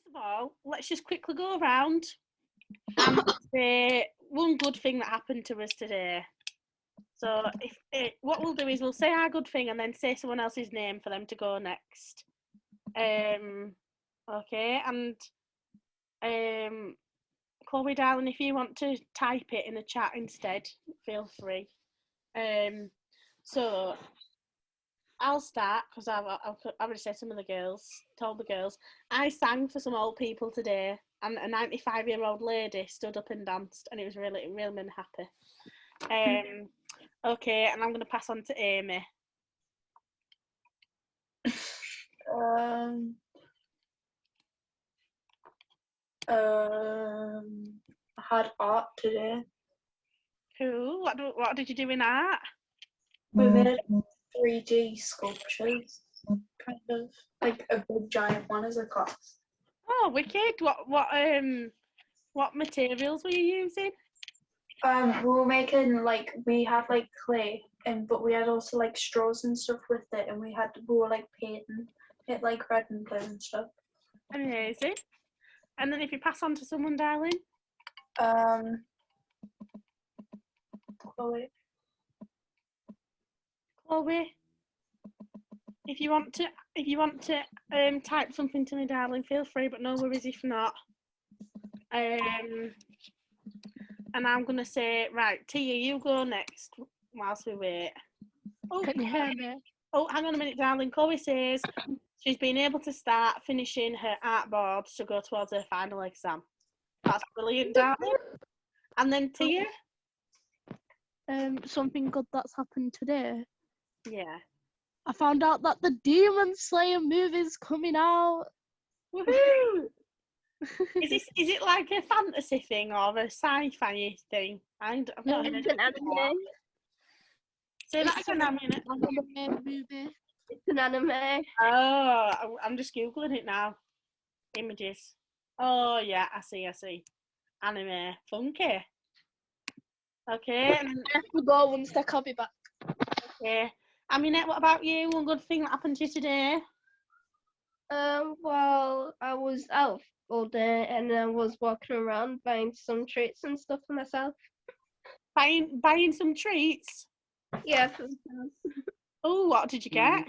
first of all, let's just quickly go around and say one good thing that happened to us today. So what we'll do is we'll say our good thing and then say someone else's name for them to go next. Okay, and Chloe, darling, if you want to type it in the chat instead, feel free. So I'll start because I've already said told the girls. I sang for some old people today, and a 95-year-old lady stood up and danced, and it was really made me happy. Okay, and I'm going to pass on to Amy. I had art today. Cool. What did you do in art? We made 3D sculptures, kind of like a big giant one as a class. Oh, wicked! What materials were you using? We were making we had clay, but we had also straws and stuff with it, and we were painting it red and blue and stuff. Amazing. And then if you pass on to someone, darling. Chloe. If you want to type something to me, darling, feel free, but no worries if not. And I'm gonna say, right, Tia, you go next whilst we wait. Oh, can you hear me? Oh, hang on a minute, darling. Chloe says she's been able to start finishing her art board to go towards her final exam. That's brilliant, darling. And then Tia? Something good that's happened today. Yeah. I found out that the Demon Slayer movie's coming out. Woohoo! Is it like a fantasy thing or a sci-fi thing? It's an anime. Say that again, a minute. Movie. It's an anime. Oh, I'm just googling it now. Images. Oh yeah, I see. Anime, funky. Okay. I have to go one sec. I'll be back. Okay. Aminette, what about you? One good thing that happened to you today? Well, I was out all day and I was walking around buying some treats and stuff for myself. Buying some treats? Yeah, for myself. Oh, what did you get?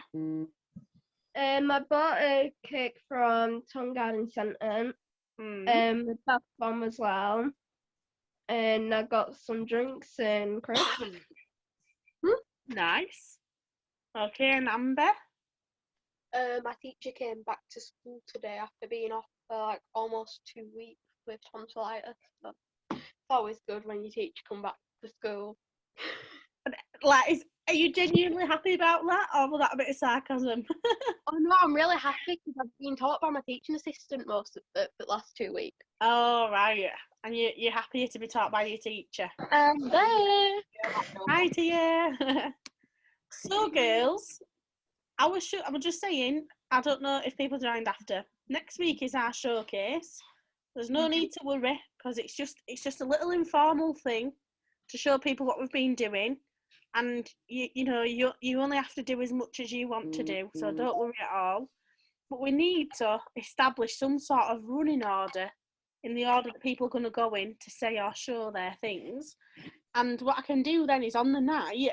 I bought a cake from Tongue Garden Centre, a bath bomb as well, and I got some drinks and crisps. Nice. Okay, and Amber? My teacher came back to school today after being off for almost 2 weeks with tonsillitis. So it's always good when your teacher come back to school. Are you genuinely happy about that, or was that a bit of sarcasm? Oh no, I'm really happy because I've been taught by my teaching assistant most of the last 2 weeks. Oh, right. And you're happier to be taught by your teacher? There. Hi, Tia. So, girls, I was just saying, I don't know if people joined after. Next week is our showcase. There's no need to worry because it's just a little informal thing to show people what we've been doing. And you only have to do as much as you want to do, so don't worry at all. But we need to establish some sort of running order in the order that people are going to go in to say or show their things. And what I can do then is on the night,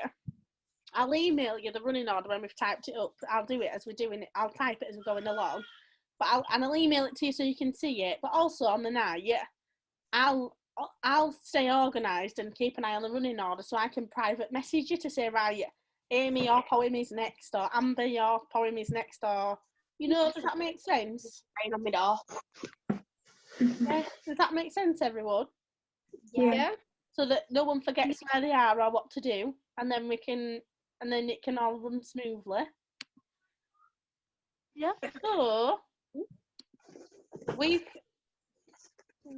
I'll email you the running order when we've typed it up. I'll do it as we're doing it. I'll type it as we're going along. But I'll email it to you so you can see it. But also on the night, I'll stay organised and keep an eye on the running order so I can private message you to say, right, Amy, your poem is next, or Amber, your poem is next, or, does that make sense? Rain on my door. Yeah, does that make sense, everyone? Yeah. So that no one forgets where they are or what to do, and then it can all run smoothly. Yeah. So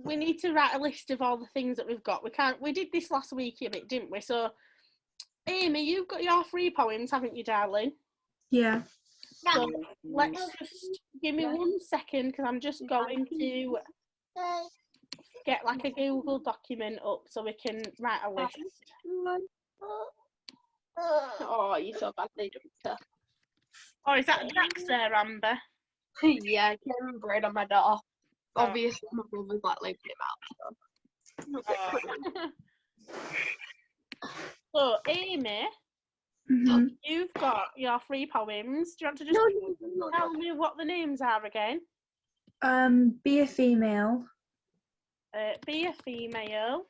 we need to write a list of all the things that we've got. We did this last week a bit, didn't we? So, Amy, you've got your 3 poems, haven't you, darling? Yeah. So let's just give me 1 second because I'm just going to get a Google document up so we can write a list. Oh, you're so badly drunk. Oh, is that Jax there, Amber? Yeah, I can't remember it on my door. obviously my brother's like leaving him out. So, Amy, Mhm. you've got your 3 poems. Do you want to just No. tell me what the names are again? Be a female. Be a female.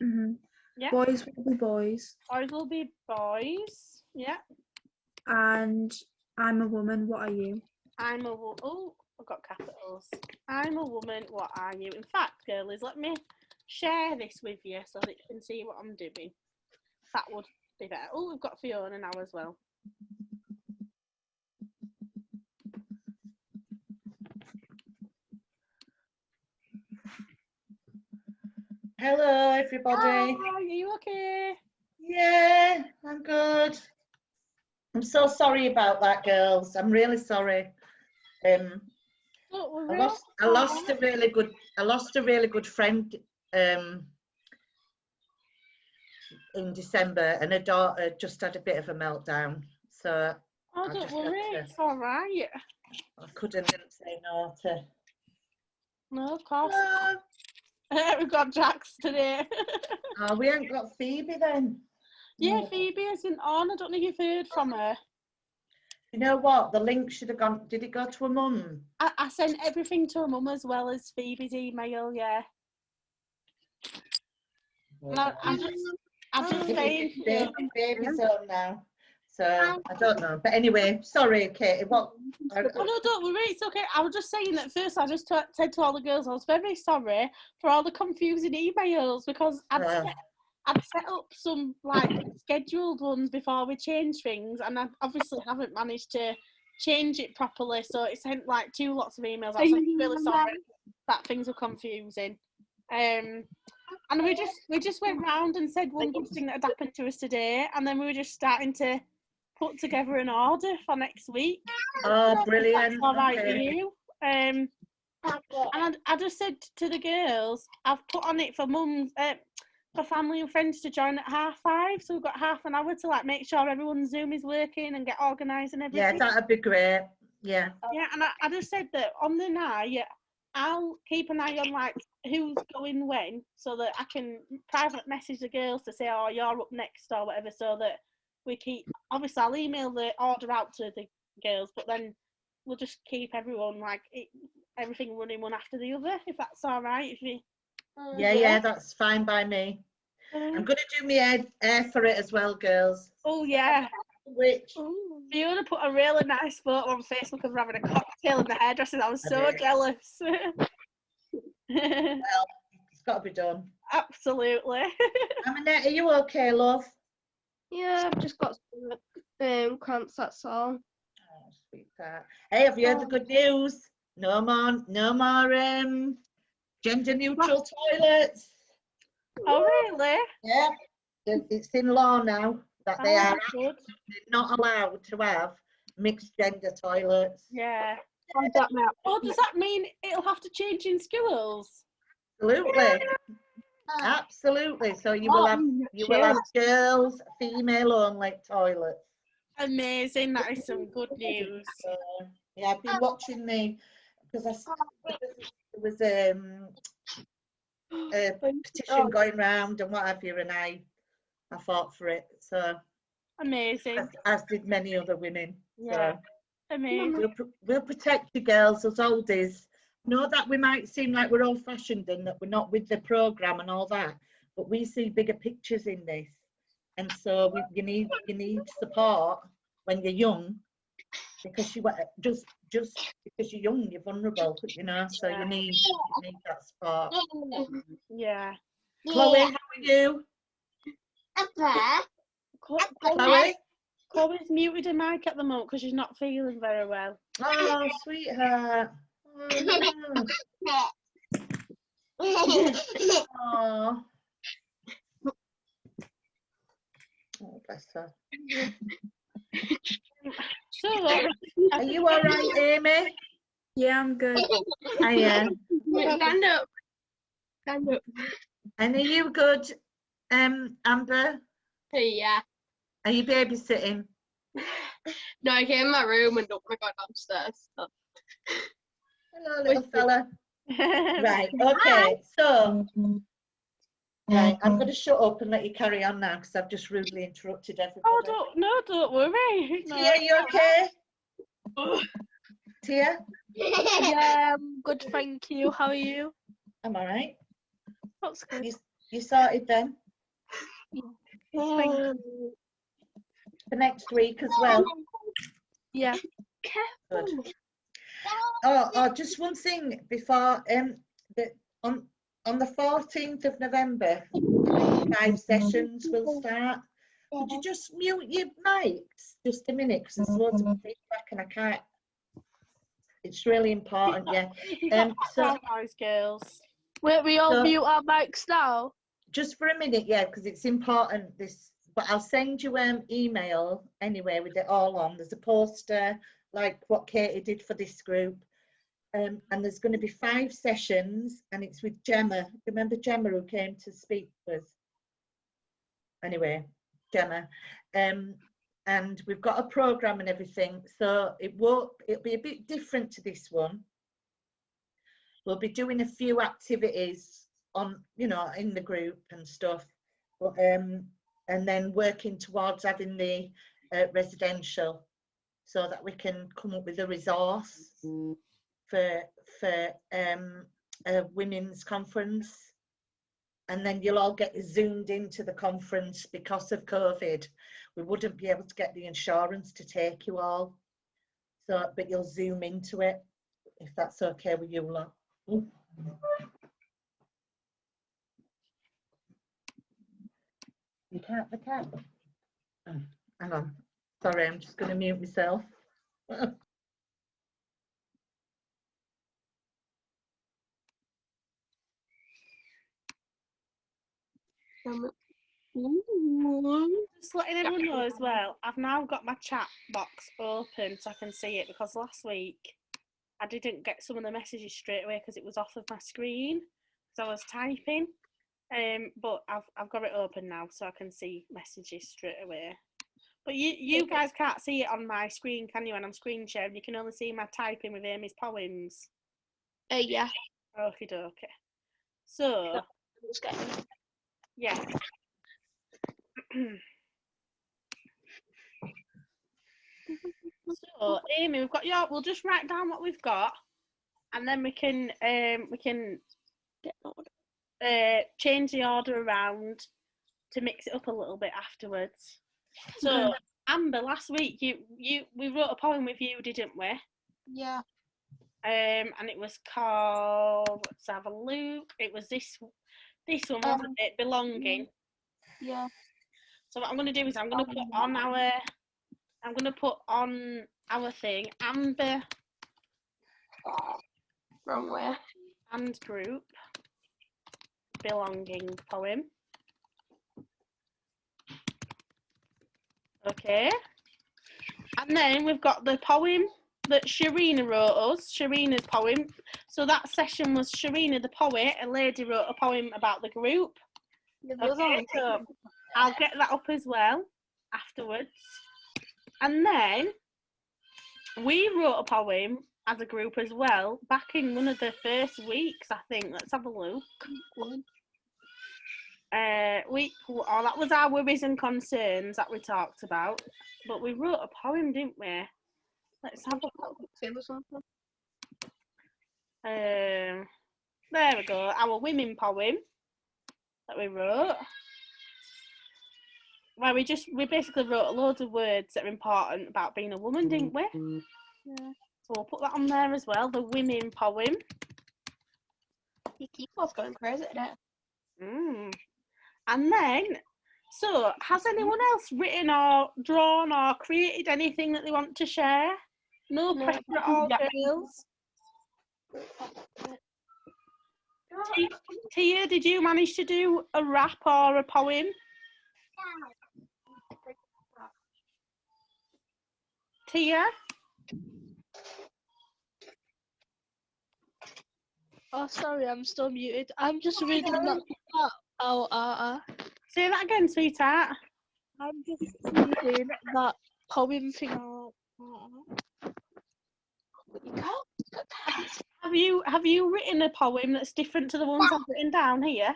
Mhm. Yeah. Boys will be boys. Boys will be boys. Yeah. And I'm a woman. What are you? I'm a woman. Oh, I've got capitals. I'm a woman. What are you? In fact, girlies, let me share this with you so that you can see what I'm doing. That would be better. Oh, we've got Fiona now as well. Hello, everybody. Hi, are you okay? Yeah, I'm good. I'm so sorry about that, girls. I'm really sorry. Don't I worry. lost a really good friend in December, and her daughter just had a bit of a meltdown. So Oh, I don't just had worry. to- It's all right. I couldn't say no to. No, of course. No, We've got Jax today. oh, we ain't got Phoebe then. Yeah, No. Phoebe isn't on. I don't know if you've heard from her. You know what? The link should have gone. Did it go to her mum? I sent everything to her mum as well as Phoebe's email, yeah. And I'm just saying, yeah. Baby's home now, so I don't know. But anyway, sorry, Katie. What? Oh no, don't worry, it's okay. I was just saying that first I just said to all the girls I was very sorry for all the confusing emails because I'd set up some like scheduled ones before we changed things, and I obviously haven't managed to change it properly, so it sent like 2 lots of emails. I was really sorry that things were confusing. And we just went round and said one good thing that had happened to us today, and then we were just starting to put together an order for next week. Oh, brilliant! All right, Okay. you. And I just said to the girls, I've put on it for mums, for family and friends to join at 5:30. So we've got half an hour to like make sure everyone's Zoom is working and get organised and everything. Yeah, that'd be great. Yeah. Yeah, and I just said that on the night, I'll keep an eye on like who's going when, so that I can private message the girls to say, oh, you're up next or whatever, so that we keep. Obviously, I'll email the order out to the girls, but then we'll just keep everyone like everything running one after the other, if that's all right. If you. Yeah, that's fine by me. I'm gonna do my hair for it as well, girls. Oh yeah. Which? Fiona put a really nice photo on Facebook of her having a cocktail in the hairdressers. I was so jealous. Well, it's got to be done. Absolutely. Annette, are you okay, love? Yeah, I've just got some cramps, that's all. Oh, sweetheart. Hey, have you heard the good news? No more gender neutral toilets. Oh really? Yeah, it's in law now that they are good. not allowed to have mixed gender toilets. Yeah. Oh, does that mean it'll have to change in schools? Absolutely. Absolutely. So you will have girls, female only toilets. Amazing. That is some good news. Yeah, I've been watching because there was a petition going round and what have you, and I fought for it. So amazing. As did many other women. Yeah. So amazing. We'll protect you girls, us oldies. Know that we might seem like we're old-fashioned and that we're not with the programme and all that, but we see bigger pictures in this, and so you need support when you're young, because you just because you're young, you're vulnerable, you know. So you need that support. Yeah. Chloe, how are you? Chloe's muted her mic at the moment because she's not feeling very well. Oh, sweetheart. Oh. Oh, bless her. So, are you all right, Amy? Yeah, I'm good. Hiya. Stand up. Stand up. And are you good, Amber? Yeah. Are you babysitting? No, I came in my room and don't want to go downstairs. So. Hello, little fella. Right, okay, so, right, I'm going to shut up and let you carry on now because I've just rudely interrupted everybody. Oh, don't worry. No. Tia, you okay? Tia, Yeah, I'm good, thank you. How are you? I'm all right. That's good. You sorted then Thank you. for next week as well? Yeah. Good. Oh, just one thing before on the 14th of November, 5 sessions will start. Could you just mute your mics just a minute because there's loads of feedback and I can't. It's really important, yeah. So Nice girls. Wait, we all So- mute our mics now? just for a minute, yeah, because it's important. But I'll send you email anyway with it all on. There's a poster like what Katie did for this group. And there's going to be 5 sessions and it's with Gemma. Remember Gemma who came to speak with? Anyway, Gemma. And we've got a programme and everything. So it'll be a bit different to this one. We'll be doing a few activities on, in the group and stuff. But, and then working towards having the residential so that we can come up with a resource for a women's conference, and then you'll all get zoomed into the conference. Because of COVID, we wouldn't be able to get the insurance to take you all, but you'll zoom into it if that's okay with you lot. You can't the cat. Oh, hang on, sorry, I'm just going to mute myself. Just letting everyone know as well, I've now got my chat box open so I can see it, because last week I didn't get some of the messages straight away because it was off of my screen because I was typing. But I've got it open now so I can see messages straight away. But you guys can't see it on my screen, can you? When I'm screen sharing, you can only see my typing with Amy's poems. Yeah. Okie dokie. So, yeah. So, Amy, we've got we'll just write down what we've got, and then we can change the order around to mix it up a little bit afterwards. So, Amber, last week we wrote a poem with you, didn't we? Yeah. And it was called, let's have a look. It was this one, wasn't it? Belonging. Yeah. So what I'm going to do is I'm going to put on our thing, Amber. Wrong way. And group. Belonging poem. Okay. And then we've got the poem that Sharina wrote us, Sharina's poem. So that session was Sharina the poet, a lady wrote a poem about the group. Okay, so I'll get that up as well afterwards. And then we wrote a poem as a group as well back in one of the first weeks, I think. Let's have a look. That was our worries and concerns that we talked about. But we wrote a poem, didn't we? Let's have a look. There we go. Our women poem that we wrote. Where we basically wrote loads of words that are important about being a woman, didn't we? Yeah. So we'll put that on there as well. The women poem. Your keyboard's going crazy today. And then, so has anyone else written or drawn or created anything that they want to share? No pressure at all, girls. Tia, did you manage to do a rap or a poem? Tia? Oh, sorry, I'm still muted. I'm just reading that. Say that again, sweetheart. I'm just reading that poem thing out. Have have you written a poem that's different to the ones I've written down here?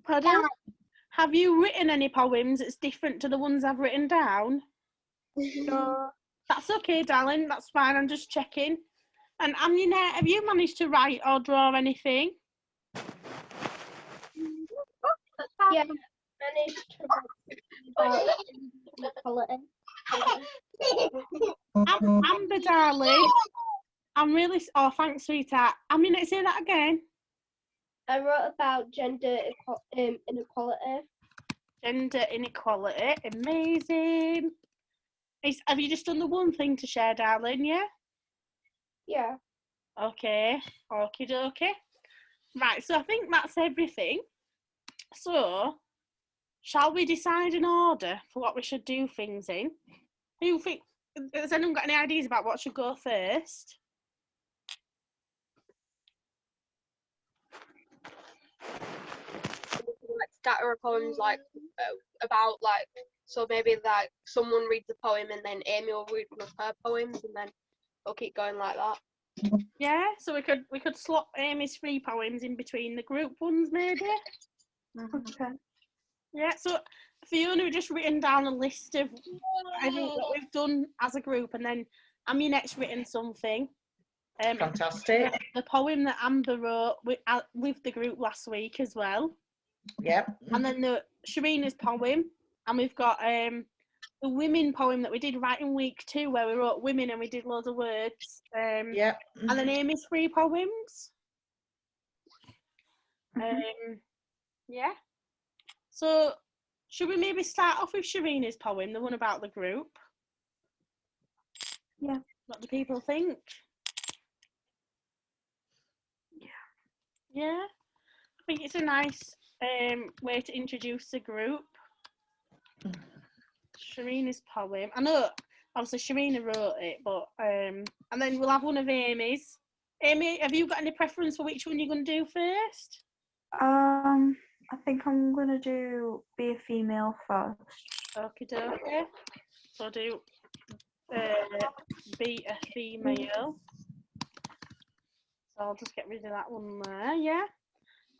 Pardon? Have you written any poems that's different to the ones I've written down? No. That's okay, darling. That's fine. I'm just checking. And Amunet, have you managed to write or draw anything? Yeah, managed to Amber, darling. I'm really. Oh, thanks, sweetheart. Amunet, say that again. I wrote about gender inequality. Gender inequality. Amazing. Have you just done the one thing to share, darling? Yeah. Yeah. Okay. Okie dokie. Right. So I think that's everything. So, shall we decide an order for what we should do things in? Who think? Has anyone got any ideas about what should go first? Like scatter poems like about like, so maybe like someone reads a poem and then Amy will read one of her poems and then we'll keep going like that. Yeah, so we could slot Amy's 3 poems in between the group ones, maybe. Okay. Yeah, so Fiona just written down a list of everything that we've done as a group, and then Amunet's written something. Fantastic. The poem that Amber wrote with the group last week as well. Yep. And then the Sharina's poem, and we've got the women poem that we did right in week 2, where we wrote women and we did loads of words. Yep. And then Amy's 3 poems. Yeah. So should we maybe start off with Sharina's poem, the one about the group? Yeah. What do people think? Yeah. I think it's a nice way to introduce the group. Sharina's poem. I know, obviously, Sharina wrote it, but and then we'll have one of Amy's. Amy, have you got any preference for which one you're going to do first? I think I'm gonna be a female first. Okie dokie. So do be a female. So I'll just get rid of that one there, yeah.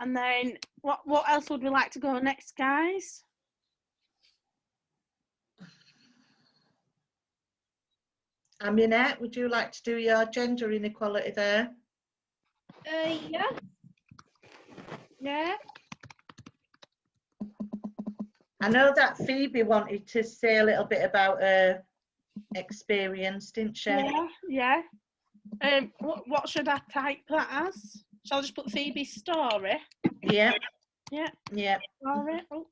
And then what else would we like to go next, guys? Amunet, would you like to do your gender inequality there? Yeah. Yeah. I know that Phoebe wanted to say a little bit about her experience, didn't she? Yeah, yeah. What should I type that as? Shall I just put Phoebe's story? Yeah. Yeah. Yeah. Story. Oh,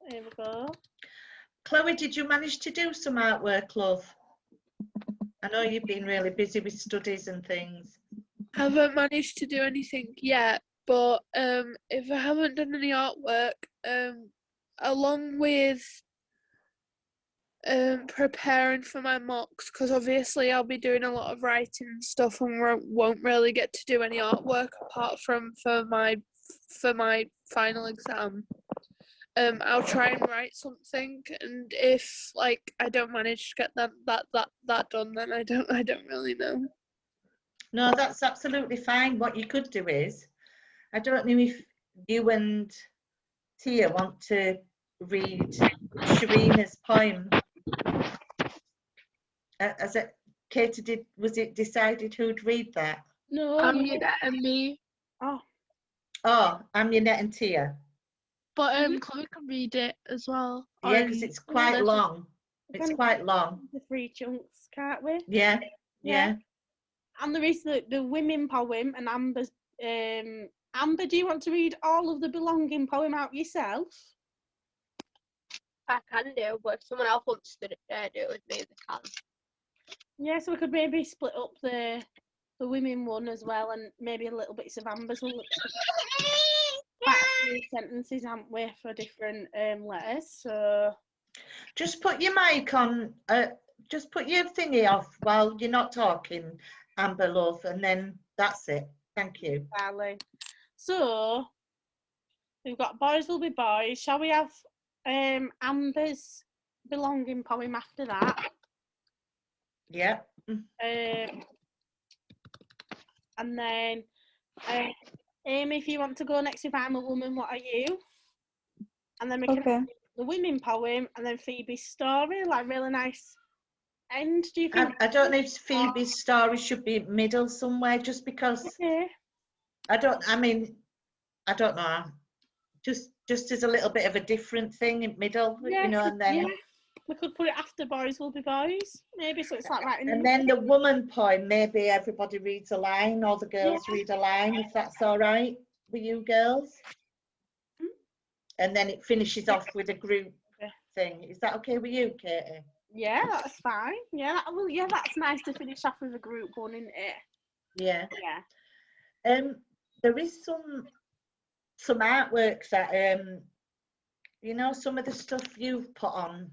here we go. Chloe, did you manage to do some artwork, love? I know you've been really busy with studies and things. Haven't managed to do anything yet, but if I haven't done any artwork, along with preparing for my mocks, because obviously I'll be doing a lot of writing and stuff and won't really get to do any artwork apart from for my final exam. I'll try and write something, and if like I don't manage to get that done, then I don't really know. No, that's absolutely fine. What you could do is, I don't know if you and Tia want to read Sharina's poem. Katie, was it decided who'd read that? No. Amunet and me. Oh. Oh, Amunet and Tia. But Chloe can read it as well. Yeah, because it's quite long. It's quite long. The 3 chunks, can't we? Yeah, yeah. And there is the women poem and Amber's. Amber, do you want to read all of the belonging poem out yourself? I can do, but if someone else wants to do it with me, they can. Yeah, so we could maybe split up the women one as well, and maybe a little bits of Amber's one. Quite a few sentences, haven't we, for different letters? So just put your mic on. Just put your thingy off while you're not talking, Amber, love, and then that's it. Thank you. darling. So we've got boys will be boys. Shall we have Amber's belonging poem after that? Yeah. And then Amy, if you want to go next with I'm a Woman, What Are You? And then we can Okay. have the women poem and then Phoebe's story, like really nice end. Do you think? I don't know if Phoebe's story should be middle somewhere, just because Okay. I don't know. Just as a little bit of a different thing in middle, Yeah, and then we could put it after Boys Will Be Boys, maybe, so it's like right in the and then the woman poem, maybe everybody reads a line or the girls read a line, if that's all right with you girls. And then it finishes off with a group thing. Is that okay with you, Katie? Yeah, that's fine. Yeah, that's nice to finish off with a group one, isn't it? Yeah. Yeah. There is some artworks that some of the stuff you've put on,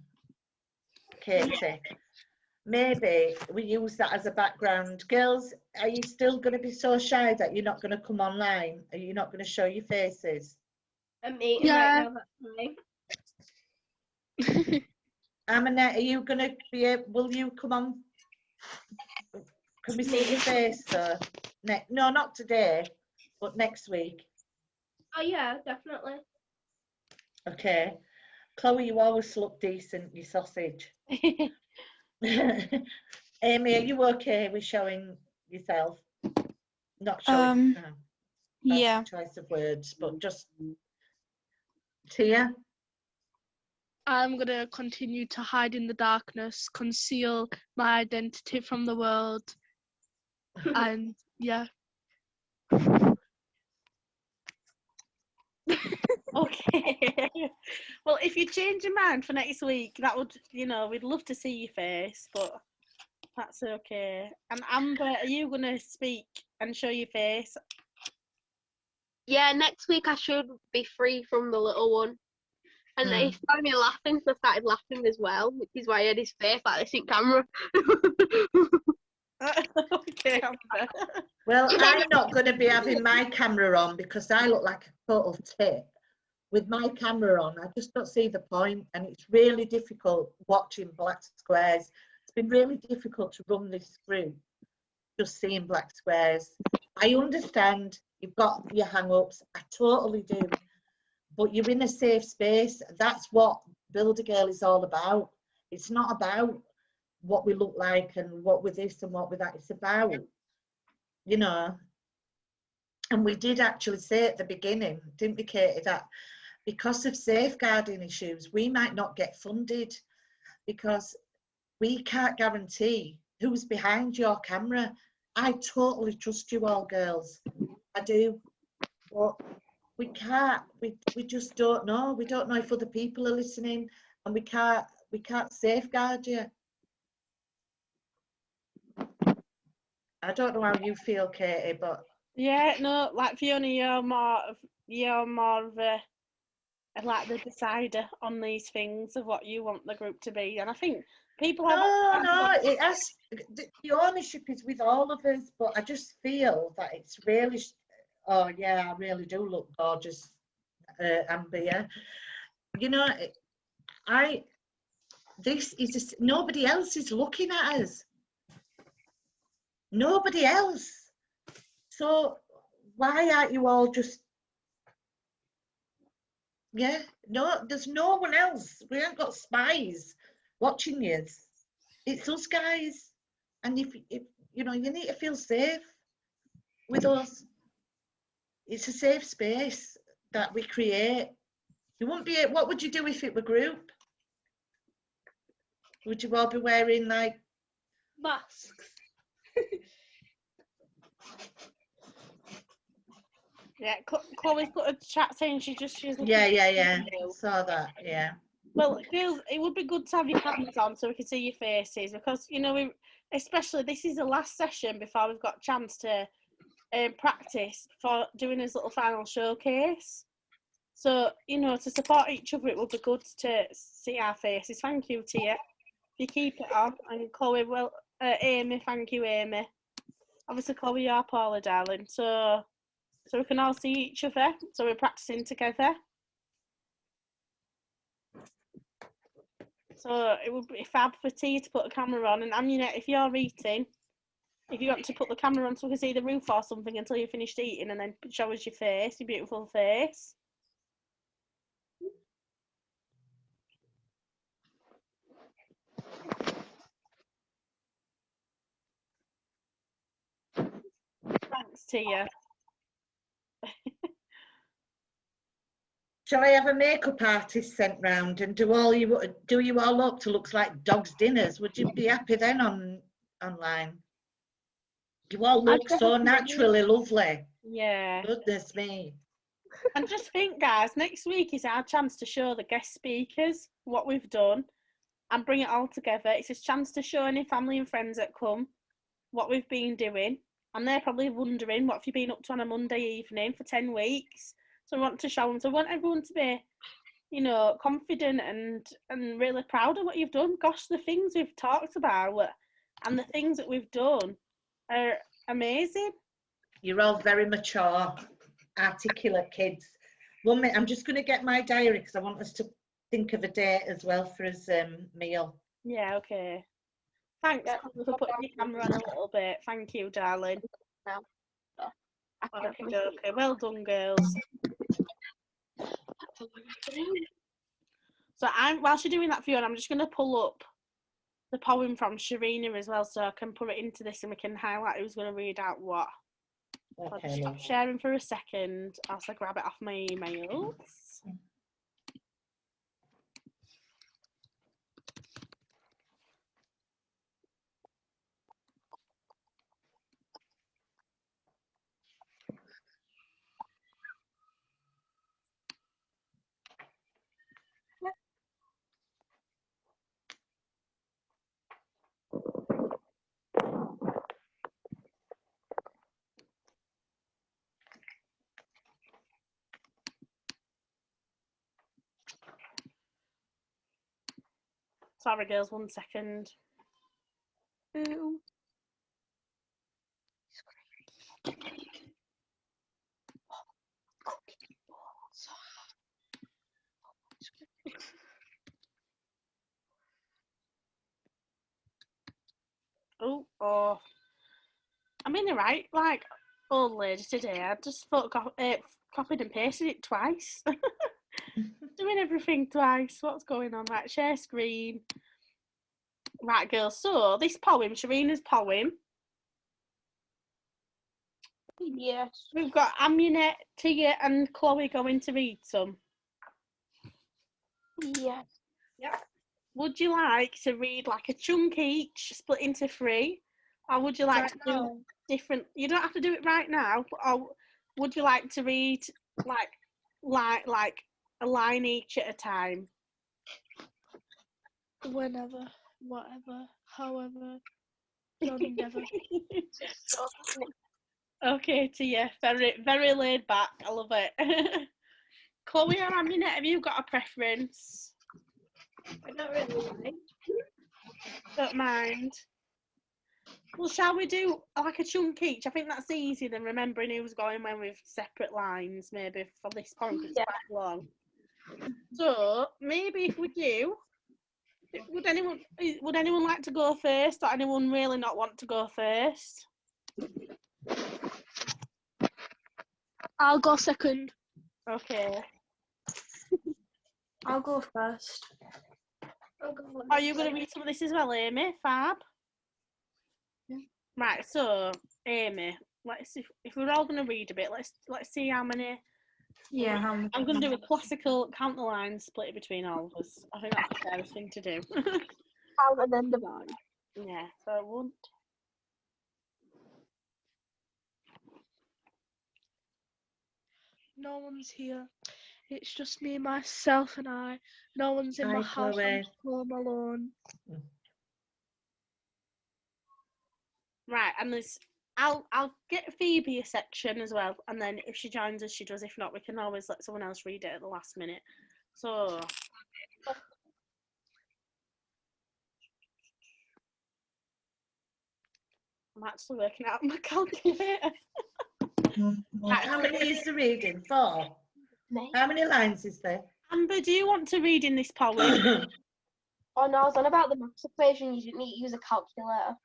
Katie. Maybe we use that as a background. Girls, are you still going to be so shy that you're not going to come online? Are you not going to show your faces? I'm eating Yeah. right now, that's fine. Aminette, are you going to be will you come on? Can we see your face though? No, not today, but next week. Oh yeah, definitely. Okay. Chloe, you always look decent, you sausage. Amy, are you okay with showing yourself? Not showing. No, Yeah. choice of words, but just Tia. I'm gonna continue to hide in the darkness, conceal my identity from the world, and yeah. Okay. Well, if you change your mind for next week, that would, we'd love to see your face, but that's okay. And Amber, are you going to speak and show your face? Yeah, next week I should be free from the little one. And he started me laughing, so I started laughing as well, which is why I had his face like this in camera. Okay, Amber. Well, I'm not going to be having my camera on because I look like a total tit. With my camera on, I just don't see the point, and it's really difficult watching black squares. It's been really difficult to run this group, just seeing black squares. I understand you've got your hang-ups, I totally do, but you're in a safe space. That's what Build a Girl is all about. It's not about what we look like and what with this and what with that. It's about, and we did actually say at the beginning, didn't we, Katie, that because of safeguarding issues, we might not get funded because we can't guarantee who's behind your camera. I totally trust you all, girls. I do. But we can't, we just don't know. We don't know if other people are listening, and we can't safeguard you. I don't know how you feel, Katie, but yeah, no, like Fiona, you're more of a like the decider on these things of what you want the group to be, and I think people have. No, it has. The ownership is with all of us, but I just feel that it's really. Oh yeah, I really do look gorgeous, Amber. Yeah, this is just, nobody else is looking at us. Nobody else. So why aren't you all just? Yeah, no, there's no one else. We haven't got spies watching you. It's us guys, and if you need to feel safe with us. It's a safe space that we create. You wouldn't be. What would you do if it were group? Would you all be wearing like Masks. Yeah, Chloe's put a chat saying she's looking. Yeah. Saw that. Yeah. Well, girls, it would be good to have your cameras on so we can see your faces because especially this is the last session before we've got a chance to practice for doing his little final showcase. So to support each other, it would be good to see our faces. Thank you, Tia. If you keep it on, and Chloe, Amy, thank you, Amy. Obviously, Chloe, you're Paula, darling. So we can all see each other. So we're practicing together. So it would be fab for Tia to put a camera on, and Aminette, if you're eating, If you want to put the camera on so we can see the roof or something until you're finished eating, and then show us your face, your beautiful face. Thanks, Tia. Shall I have a makeup artist sent round and do you all up to looks like dogs' dinners? Would you be happy then online? You all look so naturally lovely. Yeah. Goodness me. And just think, guys, next week is our chance to show the guest speakers what we've done and bring it all together. It's a chance to show any family and friends that come what we've been doing. And they're probably wondering, what have you been up to on a Monday evening for 10 weeks? So we want to show them. So we want everyone to be, you know, confident and really proud of what you've done. Gosh, the things we've talked about and the things that we've done are amazing. You're all very mature, articulate kids. 1 minute, I'm just going to get my diary because I want us to think of a date as well for his meal. Yeah, okay. Thanks for putting your camera on a little bit. Thank you, darling. Okay. Well done, girls. So while she's doing that, Fiona, I'm just going to pull up the poem from Sharina as well, so I can put it into this and we can highlight who's going to read out what. I'll just stop sharing for a second as I grab it off my emails. Sorry, girls, 1 second. Ooh. Oh, I'm in the right, like, old lady today. I just copied and pasted it twice. Doing everything twice. What's going on? Right, share screen. Right, girls. So this poem, Sharina's poem. Yes. We've got Amunet, Tia, and Chloe going to read some. Yes. Yeah. Would you like to read like a chunk each, split into 3, or would you like to do different? You don't have to do it right now. Or would you like to read like a line each at a time? Whenever, whatever, however, don't endeavour. Okay, Tia, very, very laid back. I love it. Chloe or Amunet, have you got a preference? I don't really mind. Don't mind. Well, shall we do like a chunk each? I think that's easier than remembering who's going when with separate lines, maybe for this point, 'cause it's quite long. So maybe if we do, would anyone like to go first, or anyone really not want to go first? I'll go second. Okay. I'll go first. Are you going to read some of this as well, Amy? Fab? Yeah. Right, so, Amy, let's see if we're all going to read a bit. Let's see how many. Yeah, I'm going to do a classical count the lines split between all of us. I think that's the fairest thing to do. Count and then divide. Yeah, so 1. No one's here. It's just me, myself, and I. No one's in my house. I'm home alone. Right, and I'll get Phoebe a section as well, and then if she joins us, she does. If not, we can always let someone else read it at the last minute. So, I'm actually working out my calculator. Right, how many is the reading? 4. How many lines is there? Amber, do you want to read in this poem? Oh no, I was on about the maths equation. You didn't need to use a calculator.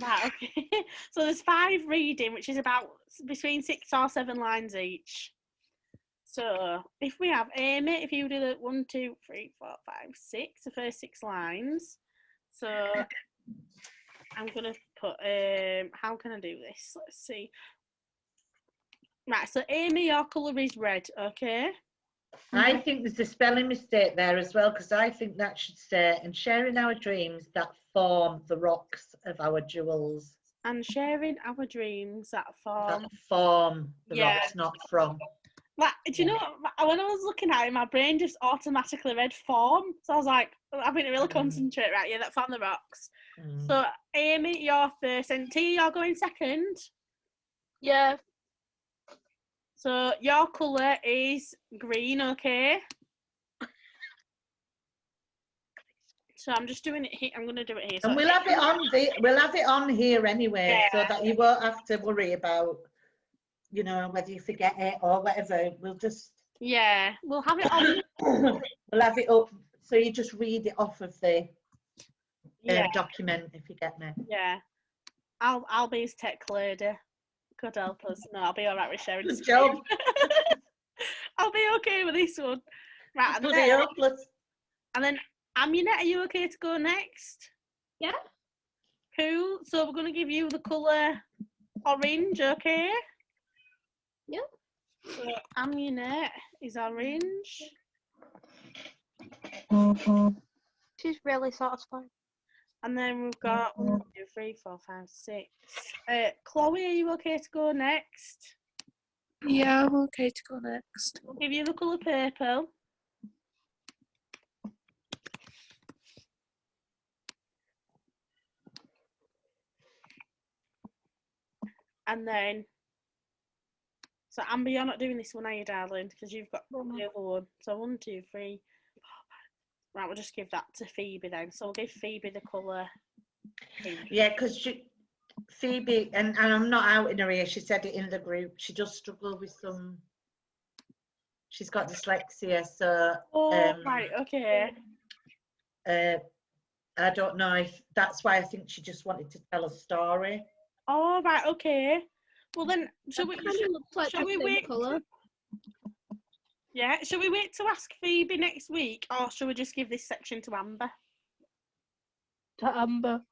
Right, okay. So there's 5 reading, which is about between 6 or 7 lines each. So if we have Amy, if you do the 1, 2, 3, 4, 5, 6, the first 6 lines. So I'm gonna put how can I do this? Let's see. Right, so Amy, your colour is red, okay? I think there's a spelling mistake there as well, because I think that should say, and sharing our dreams that form the rocks of our jewels. And sharing our dreams that form. That form the Yeah. rocks, not from. Like, do you know what, when I was looking at it, my brain just automatically read form. So I was like, having to really concentrate, right? Yeah, that form the rocks. So Amy, you're first, and T, you're going second. Yeah. So your colour is green, okay? So I'm just doing it here. I'm gonna do it here. And we'll have it on here anyway, so that you won't have to worry about, you know, whether you forget it or whatever. We'll just we'll have it on. we'll have it up, so you just read it off of the document, if you get me. Yeah, I'll be his tech lady. God help us. No, I'll be all right with sharing. Good job. I'll be okay with this one. Right, and then Aminette, are you okay to go next? Yeah. Cool. So we're going to give you the colour orange, okay? Yeah. So Aminette is orange. She's really satisfying. And then we've got 1, 2, 3, 4, 5, 6. Chloe, are you okay to go next? Yeah, I'm okay to go next. We'll give you the colour purple. And then, so Amber, you're not doing this one, are you, darling? Because you've got the other one. So 1, 2, 3, 4, 5. Right, we'll just give that to Phoebe then. So we'll give Phoebe the colour pink. Yeah, because Phoebe, and I'm not out in her ear, she said it in the group, she does struggle with some, she's got dyslexia, so right, okay. I don't know if that's why I think she just wanted to tell a story. Oh, right, okay. Well then, shall we wait? Colour. Yeah, shall we wait to ask Phoebe next week, or shall we just give this section to Amber? To Amber.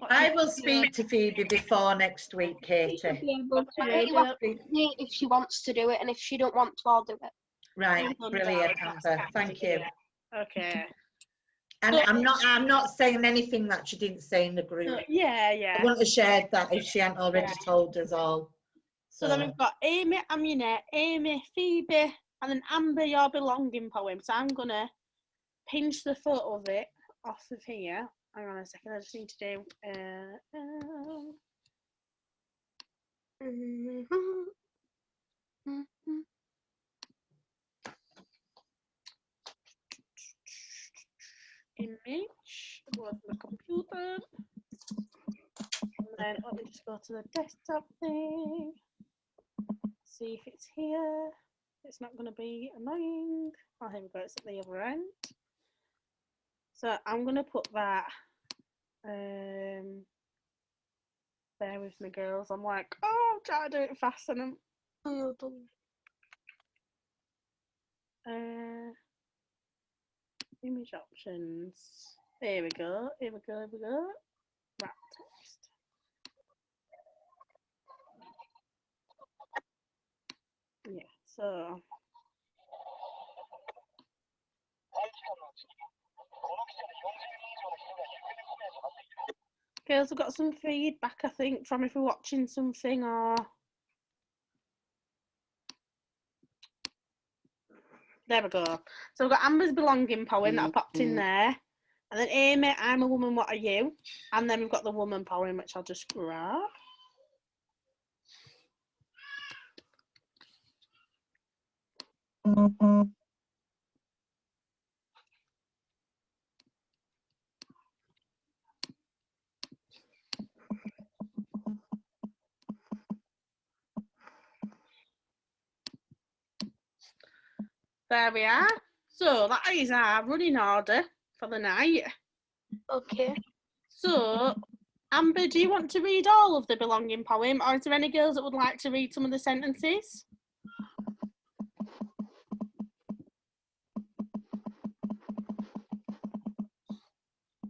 I will speak to Phoebe before next week, Katie. If she wants to do it, and if she don't want to, I'll do it. Right, brilliant, Amber. Thank you. Okay. And I'm not saying anything that she didn't say in the group. Yeah. I wouldn't have shared that if she hadn't already told us all. So then we've got Amy, Aminette, Amy, Phoebe, and then Amber, your belonging poem. So I'm gonna pinch the photo of it off of here. Hang on a second, I just need to do image, go to the computer, and then let me just go to the desktop thing, see if it's here. It's not going to be annoying. Oh, here we go, it's at the other end. So I'm going to put that, bear with me girls, I'm like, oh, I'm trying to do it fast and I'm image options. Here we go. Wrap text. Yeah, so. Girls, I've got some feedback, I think, from if we're watching something or. There we go. So we've got Amber's belonging poem that I popped in there. And then Amy, I'm a woman, what are you? And then we've got the woman poem, which I'll just grab. There we are. So that is our running order for the night. Okay. So, Amber, do you want to read all of the belonging poem, or is there any girls that would like to read some of the sentences?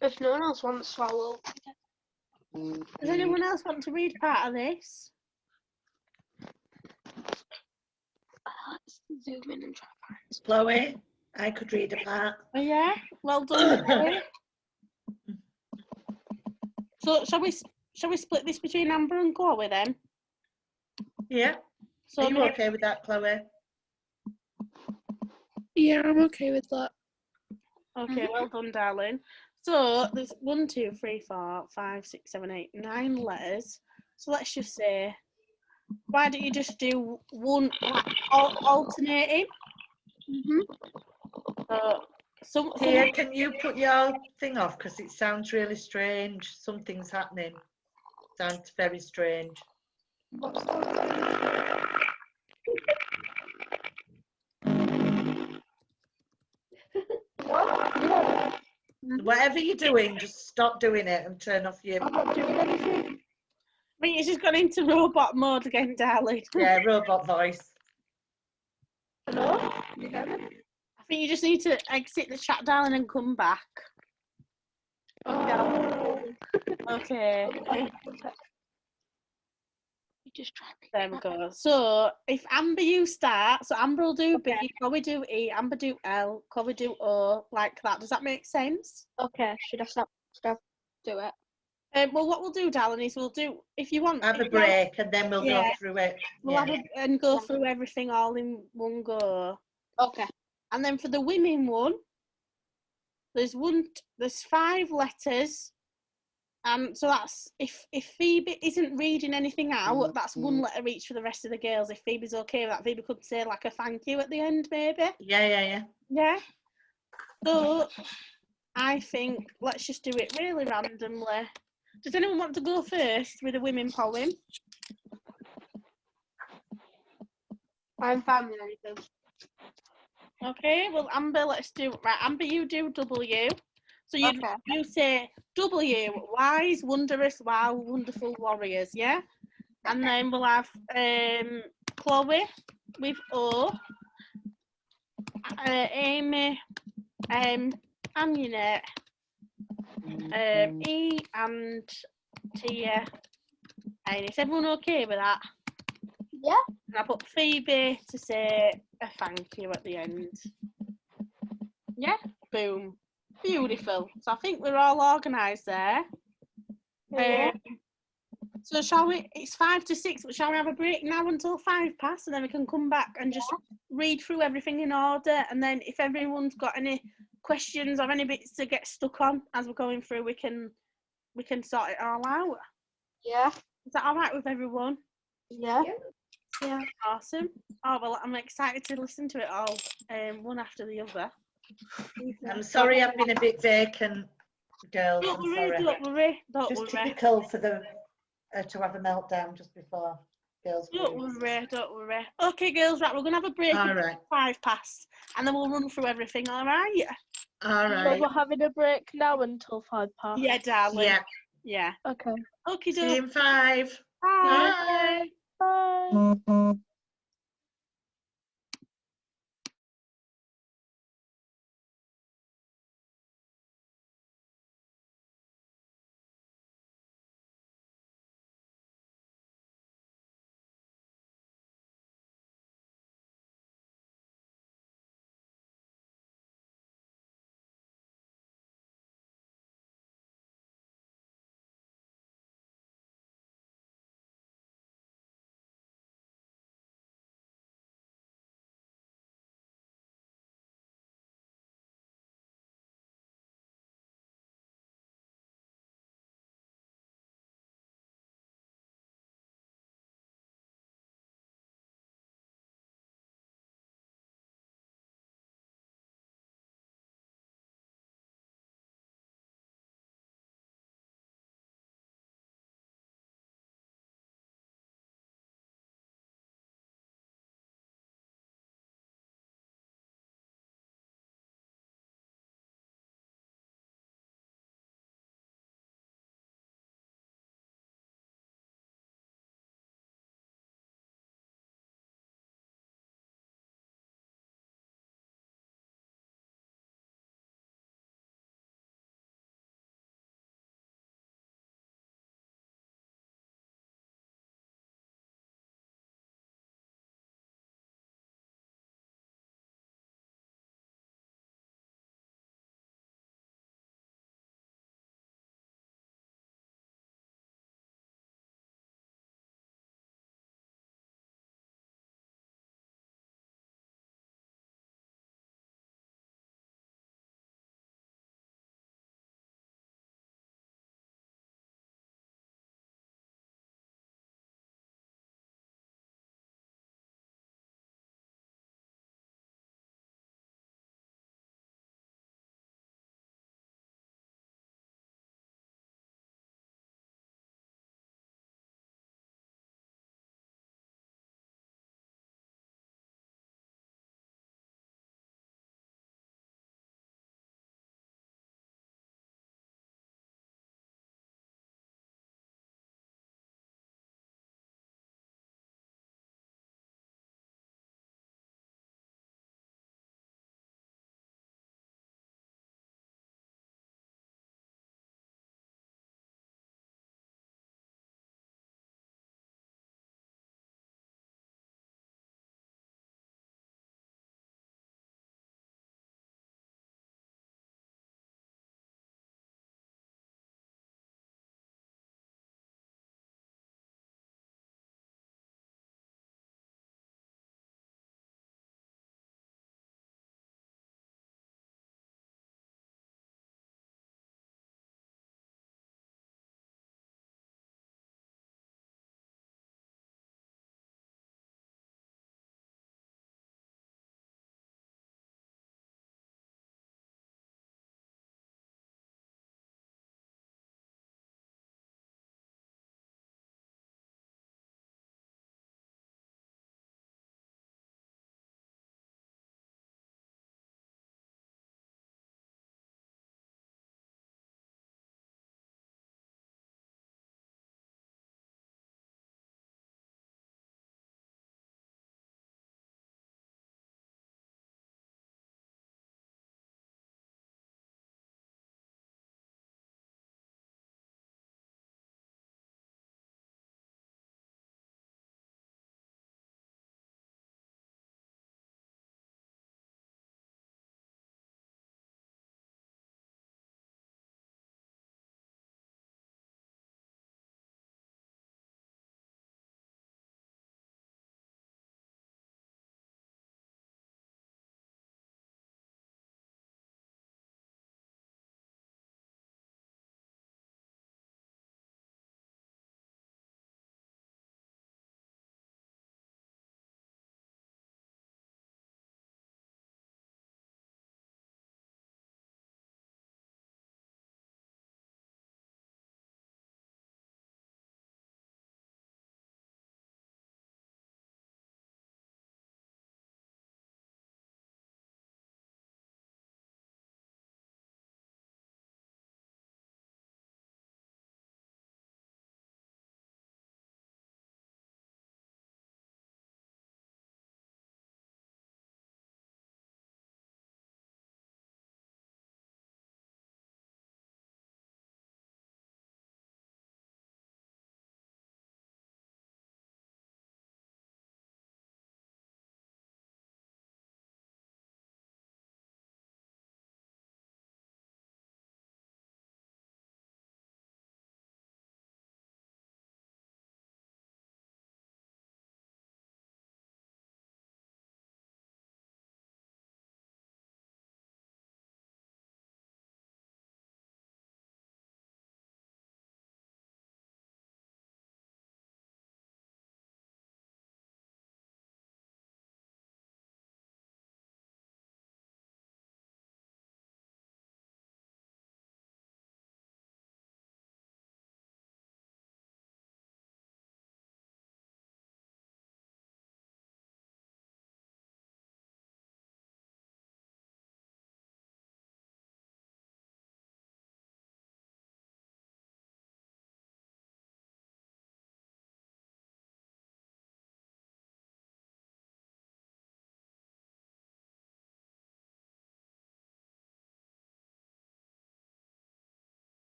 If no one else wants to, I will. Does anyone else want to read part of this? Let's zoom in and try to find. Chloe, I could read a part. Oh yeah, well done. Chloe. So shall we split this between Amber and Chloe then? Yeah. So Are you maybe- okay with that, Chloe? Yeah, I'm okay with that. Okay, well done, darling. So there's 1, 2, 3, 4, 5, 6, 7, 8, 9 letters. So let's just say, why don't you just do one alternating? So Tia, can you put your thing off because it sounds really strange. Something's happening. Sounds very strange. Whatever you're doing, just stop doing it and turn off your I think it's just gone into robot mode again, darling. robot voice. Hello? You hear me? I think you just need to exit the chat, darling, and come back. Oh. Okay. You just try. There we go. So if Amber, you start. So Amber will do B, Chloe do E, Amber do L, Chloe do O, like that. Does that make sense? Okay, should I stop? Should I do it? Well, what we'll do, darling, is we'll do, if you want, Have a break and then we'll go Yeah. through it. we'll have and go through everything all in one go. Okay. And then for the women one, there's 5 letters. So that's if Phoebe isn't reading anything out, that's 1 letter each for the rest of the girls. If Phoebe's okay with that, Phoebe could say like a thank you at the end, maybe. Yeah. Yeah. So I think let's just do it really randomly. Does anyone want to go first with a women poem? I'm fine with anything. Okay, well Amber, let's do right. Amber, you do W. So you Okay. you say W, wise, wondrous, wow, wonderful warriors, yeah? And then we'll have Chloe with O, Amy, Anjanette, E and Tia. And is everyone okay with that? Yeah. And I put Phoebe to say a thank you at the end. Yeah, boom. Beautiful. So I think we're all organised there. Yeah. So shall we, it's 5 to 6, but shall we have a break now until 5 past and then we can come back and just read through everything in order, and then if everyone's got any questions or any bits to get stuck on as we're going through, we can sort it all out. Yeah. Is that all right with everyone? Yeah. Yeah. Awesome. Oh, well, I'm excited to listen to it all, one after the other. I'm sorry I've been a bit vacant, girls. Don't I'm worry, sorry. don't worry, don't Just worry. typical for the to have a meltdown just before girls. Don't leave. worry, don't worry. Okay, girls, right, we're going to have a break All at right. 5 past, and then we'll run through everything, all right? All So right. we're having a break now until 5 past. Yeah, darling. Yeah. Yeah. Okay. Okay, See you in 5. Bye. Bye. Bye.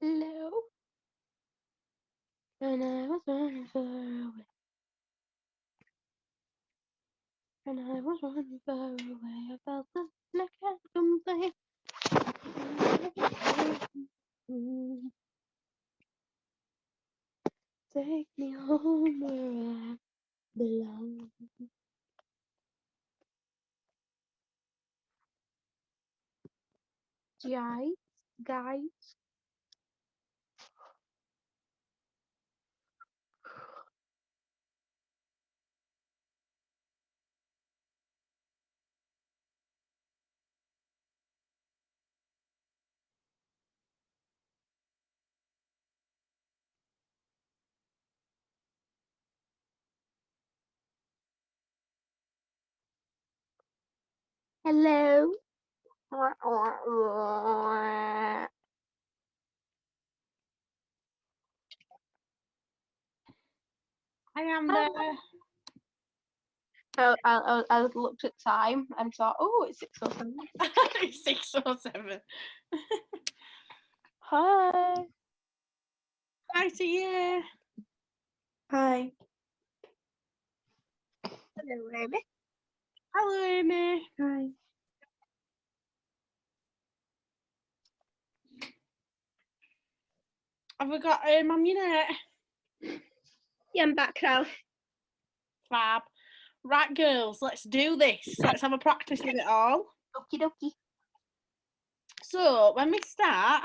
Hello. And I was running far away. And I was running far away. I felt the and I can't complain. Take me home where I belong. Guys. Hello. I am there. I looked at time and thought, oh, it's 6:07. 607. Hi. Hi to you. Hi. Hello, Amy. Hello, Amy. Hi. Have we got Mum Unit? Yeah, I'm back now. Fab. Right, girls, let's do this. Let's have a practice of it all. Okie dokie. So, when we start,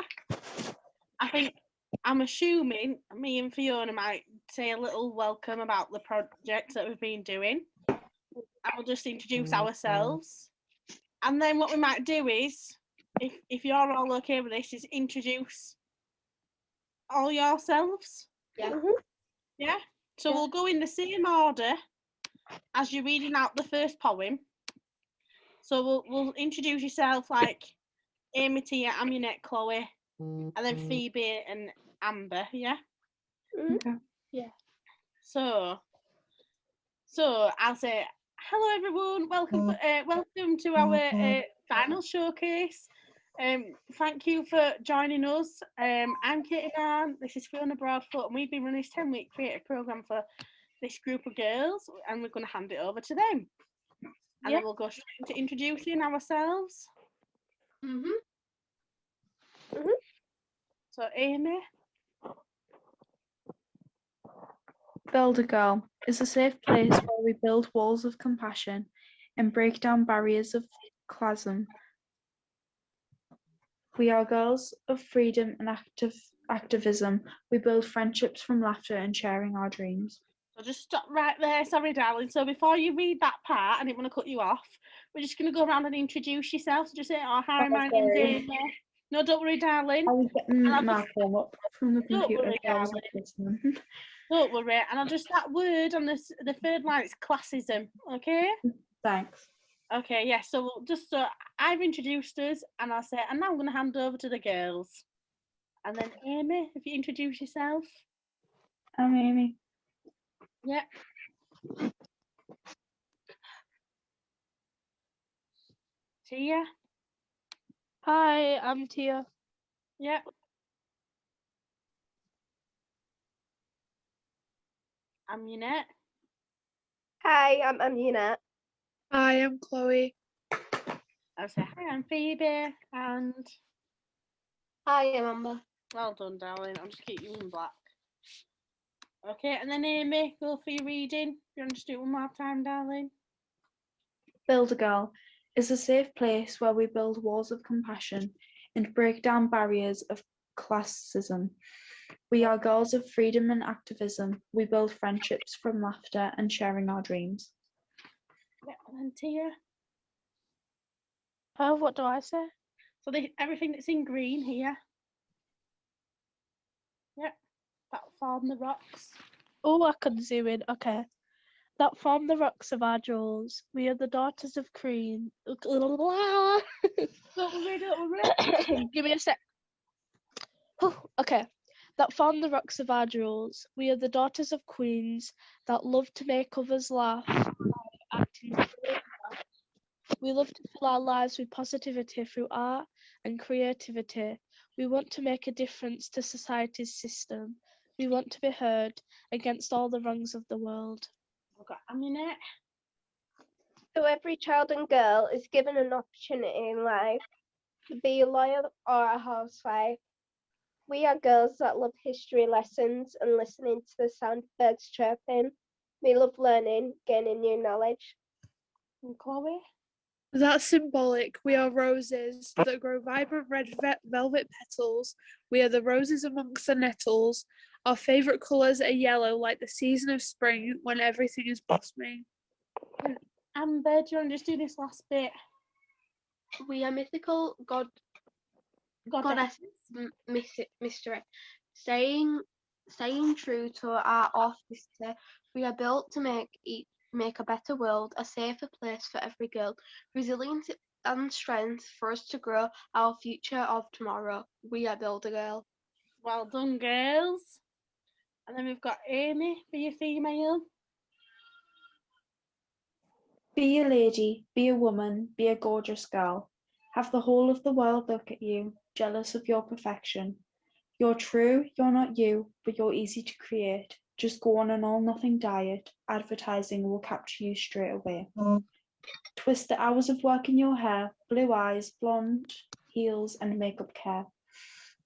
I'm assuming me and Fiona might say a little welcome about the project that we've been doing. And we'll just introduce ourselves. And then what we might do is, if you're all okay with this, is introduce all yourselves. Yeah. Mhm. Yeah? So Yeah. we'll go in the same order as you're reading out the first poem. So we'll introduce yourself like Amy, Tia, Amunet, Chloe, and then Phoebe and Amber, yeah? Okay. So I'll say, hello everyone, welcome to our final showcase. Thank you for joining us. I'm Katie Mann, this is Fiona Broadfoot, and we've been running this 10-week creative programme for this group of girls, and we're going to hand it over to them. And then we'll go straight into introducing ourselves. Mhm. So Amy. Build a Girl is a safe place where we build walls of compassion and break down barriers of classism. We are girls of freedom and activism. We build friendships from laughter and sharing our dreams. So just stop right there, sorry darling. So before you read that part, I didn't want to cut you off. We're just going to go around and introduce yourself. So just say, oh, hi, my name's sorry. Amy. No, don't worry, darling. I was getting I'll my just- phone up from the Don't computer. worry, so I was darling. listening. Don't worry. And I'll just, that word on this, the third line is classism, okay? Thanks. Okay, yeah, so we'll just, so I've introduced us and I'll say, and now I'm going to hand over to the girls. And then Amy, if you introduce yourself. I'm Amy. Yeah. Tia. Hi, I'm Tia. Yeah. Amunet. Hi, I'm Amunet. Hi, I'm Chloe. I'll say, hi, I'm Phoebe. And Hi, I'm Amber. well done, darling. I'll just keep you in black. Okay, and then Amy, go for your reading. You want to just do it one more time, darling? Build a Girl is a safe place where we build walls of compassion and break down barriers of classism. We are girls of freedom and activism. We build friendships from laughter and sharing our dreams. Yeah, and then Tia. What do I say? So everything that's in green here. Yep, that form the rocks. Oh, I can zoom in. Okay. That form the rocks of our jewels. We are the daughters of Queen. Don't worry. Give me a sec. Okay. That form the rocks of our jewels. We are the daughters of queens that love to make others laugh by acting silly. We love to fill our lives with positivity through art and creativity. We want to make a difference to society's system. We want to be heard against all the wrongs of the world. I've got Aminette. So every child and girl is given an opportunity in life to be a lawyer or a housewife. We are girls that love history lessons and listening to the sound of birds chirping. We love learning, gaining new knowledge. And Chloe. That's symbolic. We are roses that grow vibrant red velvet petals. We are the roses amongst the nettles. Our favourite colours are yellow, like the season of spring when everything is blossoming. Amber, do you want to just do this last bit? We are mythical goddesses, mystery. Staying true to our authenticity, we are built to make a better world, a safer place for every girl, resilience and strength for us to grow our future of tomorrow. We are Build a Girl. Well done, girls. And then we've got Amy for your female. Be a lady, be a woman, be a gorgeous girl. Have the whole of the world look at you, jealous of your perfection. You're true, you're not you, but you're easy to create. Just go on an all-nothing diet. Advertising will capture you straight away. Twist the hours of work in your hair, blue eyes, blonde, heels, and makeup care.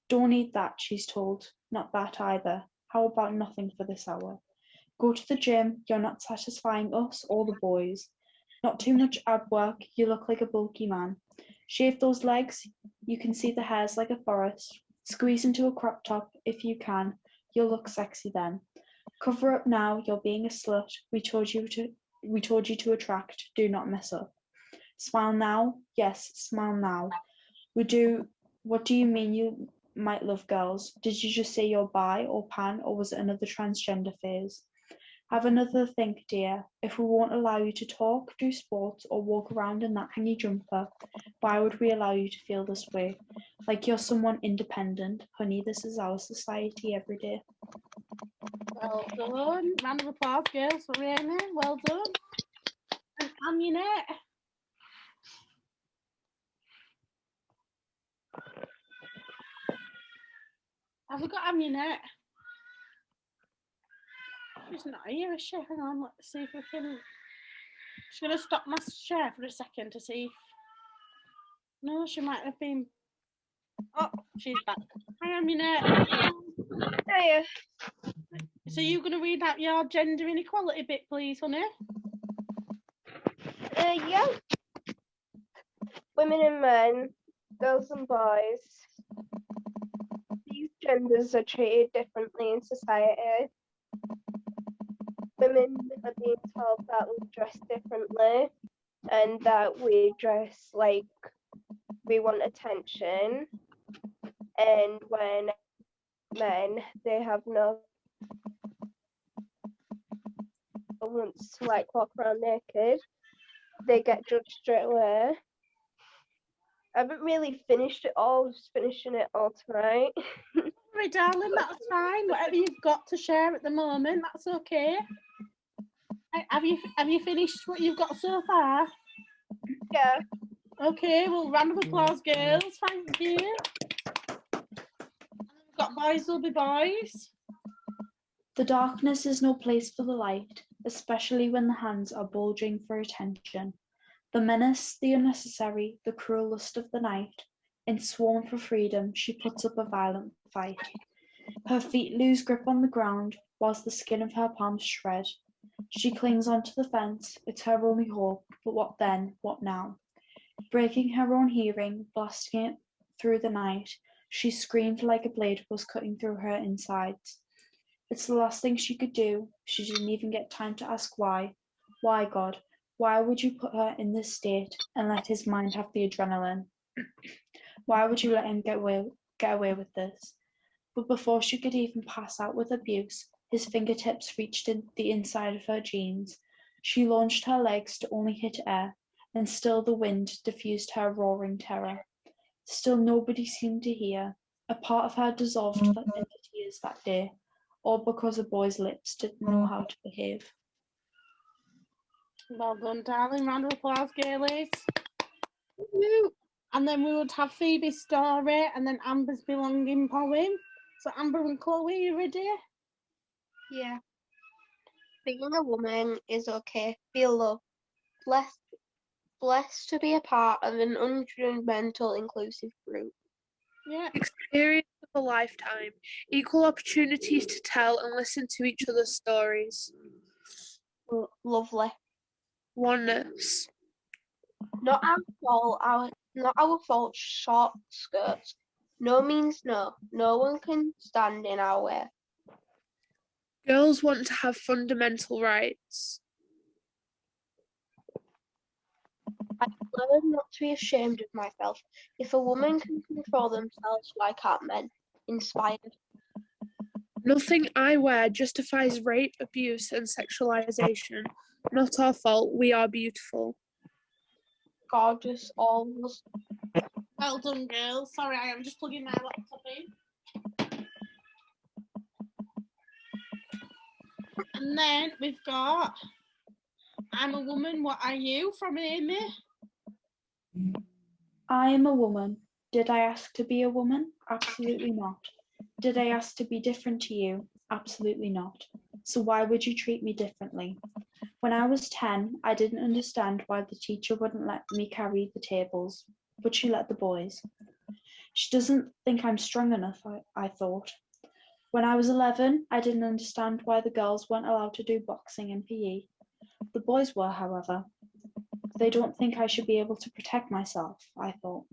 Don't eat that, she's told. Not that either. How about nothing for this hour? Go to the gym, you're not satisfying us or the boys. Not too much ab work, you look like a bulky man. Shave those legs, you can see the hairs like a forest. Squeeze into a crop top if you can, you'll look sexy then. Cover up now, you're being a slut. We told you to attract, do not mess up. Smile now, yes, smile now. What do you mean you might love girls? Did you just say you're bi or pan, or was it another transgender phase? Have another think, dear. If we won't allow you to talk, do sports, or walk around in that hangy jumper, why would we allow you to feel this way? Like you're someone independent. Honey, this is our society every day. Well done. Round of applause, girls, for Amy. Well done. And Aminette. Have we got Aminette? She's not here, is she? Hang on, let's see if we can. Just going to stop my share for a second to see if. No, she might have been. Oh, she's back. Hi, Aminette. Hiya. So you're going to read out your gender inequality bit, please, honey? Yeah. Women and men, girls and boys. These genders are treated differently in society. Women are being told that we dress differently and that we dress like we want attention. And when men, they have no wants to like walk around naked, they get judged straight away. I haven't really finished it all, just finishing it all tonight. Sorry, darling, that's fine. Whatever you've got to share at the moment, that's okay. Have you finished what you've got so far? Yeah. Okay, well, round of applause, girls. Thank you. We've got boys will be boys. The darkness is no place for the light, especially when the hands are bulging for attention. The menace, the unnecessary, the cruel lust of the night. In sworn for freedom, she puts up a violent fight. Her feet lose grip on the ground, whilst the skin of her palms shred. She clings onto the fence, it's her only hope, but what then, what now? Breaking her own hearing, blasting it through the night, she screamed like a blade was cutting through her insides. It's the last thing she could do. She didn't even get time to ask why. Why, God? Why would you put her in this state and let his mind have the adrenaline? Why would you let him get away with this? But before she could even pass out with abuse, his fingertips reached in the inside of her jeans. She launched her legs to only hit air, and still the wind diffused her roaring terror. Still nobody seemed to hear. A part of her dissolved into tears that day, all because a boy's lips didn't know how to behave. Well done, darling. Round of applause, girlies. And then we would have Phoebe's story and then Amber's belonging poem. So Amber and Chloe, you ready? Yeah. Being a woman is okay. Feel loved. Blessed to be a part of an unjudgmental, inclusive group. Yeah. Experience of a lifetime. Equal opportunities to tell and listen to each other's stories. Lovely. Oneness. Not our fault, short skirts. No means no. No one can stand in our way. Girls want to have fundamental rights. I've learned not to be ashamed of myself. If a woman can control themselves, why can't men? Inspired. Nothing I wear justifies rape, abuse, and sexualization. Not our fault. We are beautiful. Gorgeous, all of us. Well done, girls. Sorry, I am just plugging my laptop in. And then we've got I'm a woman, what are you? From Amy. I am a woman. Did I ask to be a woman? Absolutely not. Did I ask to be different to you? Absolutely not. So why would you treat me differently? When I was 10, I didn't understand why the teacher wouldn't let me carry the tables, but she let the boys. She doesn't think I'm strong enough, I thought. When I was 11, I didn't understand why the girls weren't allowed to do boxing and PE. The boys were, however. They don't think I should be able to protect myself, I thought.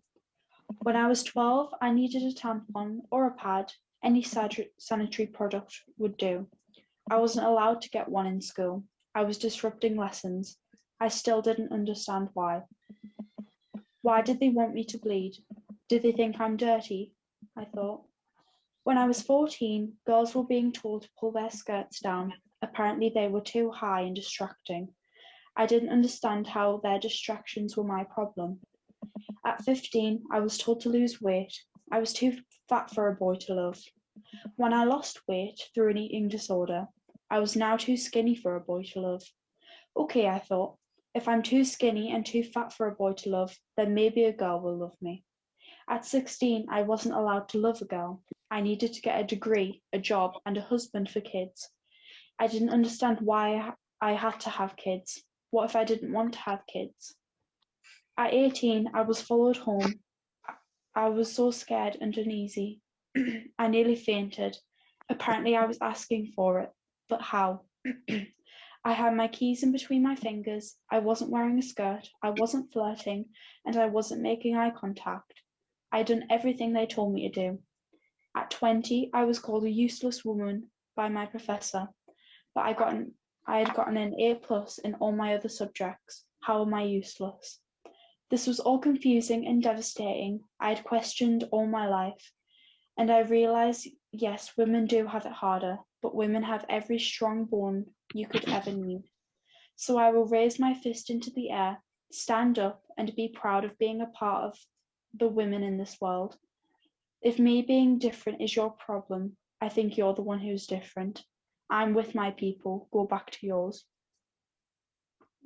When I was 12, I needed a tampon or a pad. Any sanitary product would do. I wasn't allowed to get one in school. I was disrupting lessons. I still didn't understand why. Why did they want me to bleed? Did they think I'm dirty? I thought. When I was 14, girls were being told to pull their skirts down. Apparently they were too high and distracting. I didn't understand how their distractions were my problem. At 15, I was told to lose weight. I was too fat for a boy to love. When I lost weight through an eating disorder, I was now too skinny for a boy to love. Okay, I thought, if I'm too skinny and too fat for a boy to love, then maybe a girl will love me. At 16, I wasn't allowed to love a girl. I needed to get a degree, a job, and a husband for kids. I didn't understand why I had to have kids. What if I didn't want to have kids? At 18, I was followed home. I was so scared and uneasy. I nearly fainted. Apparently, I was asking for it, but how? I had my keys in between my fingers. I wasn't wearing a skirt. I wasn't flirting, and I wasn't making eye contact. I'd done everything they told me to do. At 20, I was called a useless woman by my professor, but I had gotten an A+ in all my other subjects. How am I useless? This was all confusing and devastating. I had questioned all my life, and I realized, yes, women do have it harder, but women have every strong bone you could ever need. So I will raise my fist into the air, stand up, and be proud of being a part of the women in this world. If me being different is your problem, I think you're the one who's different. I'm with my people. Go back to yours.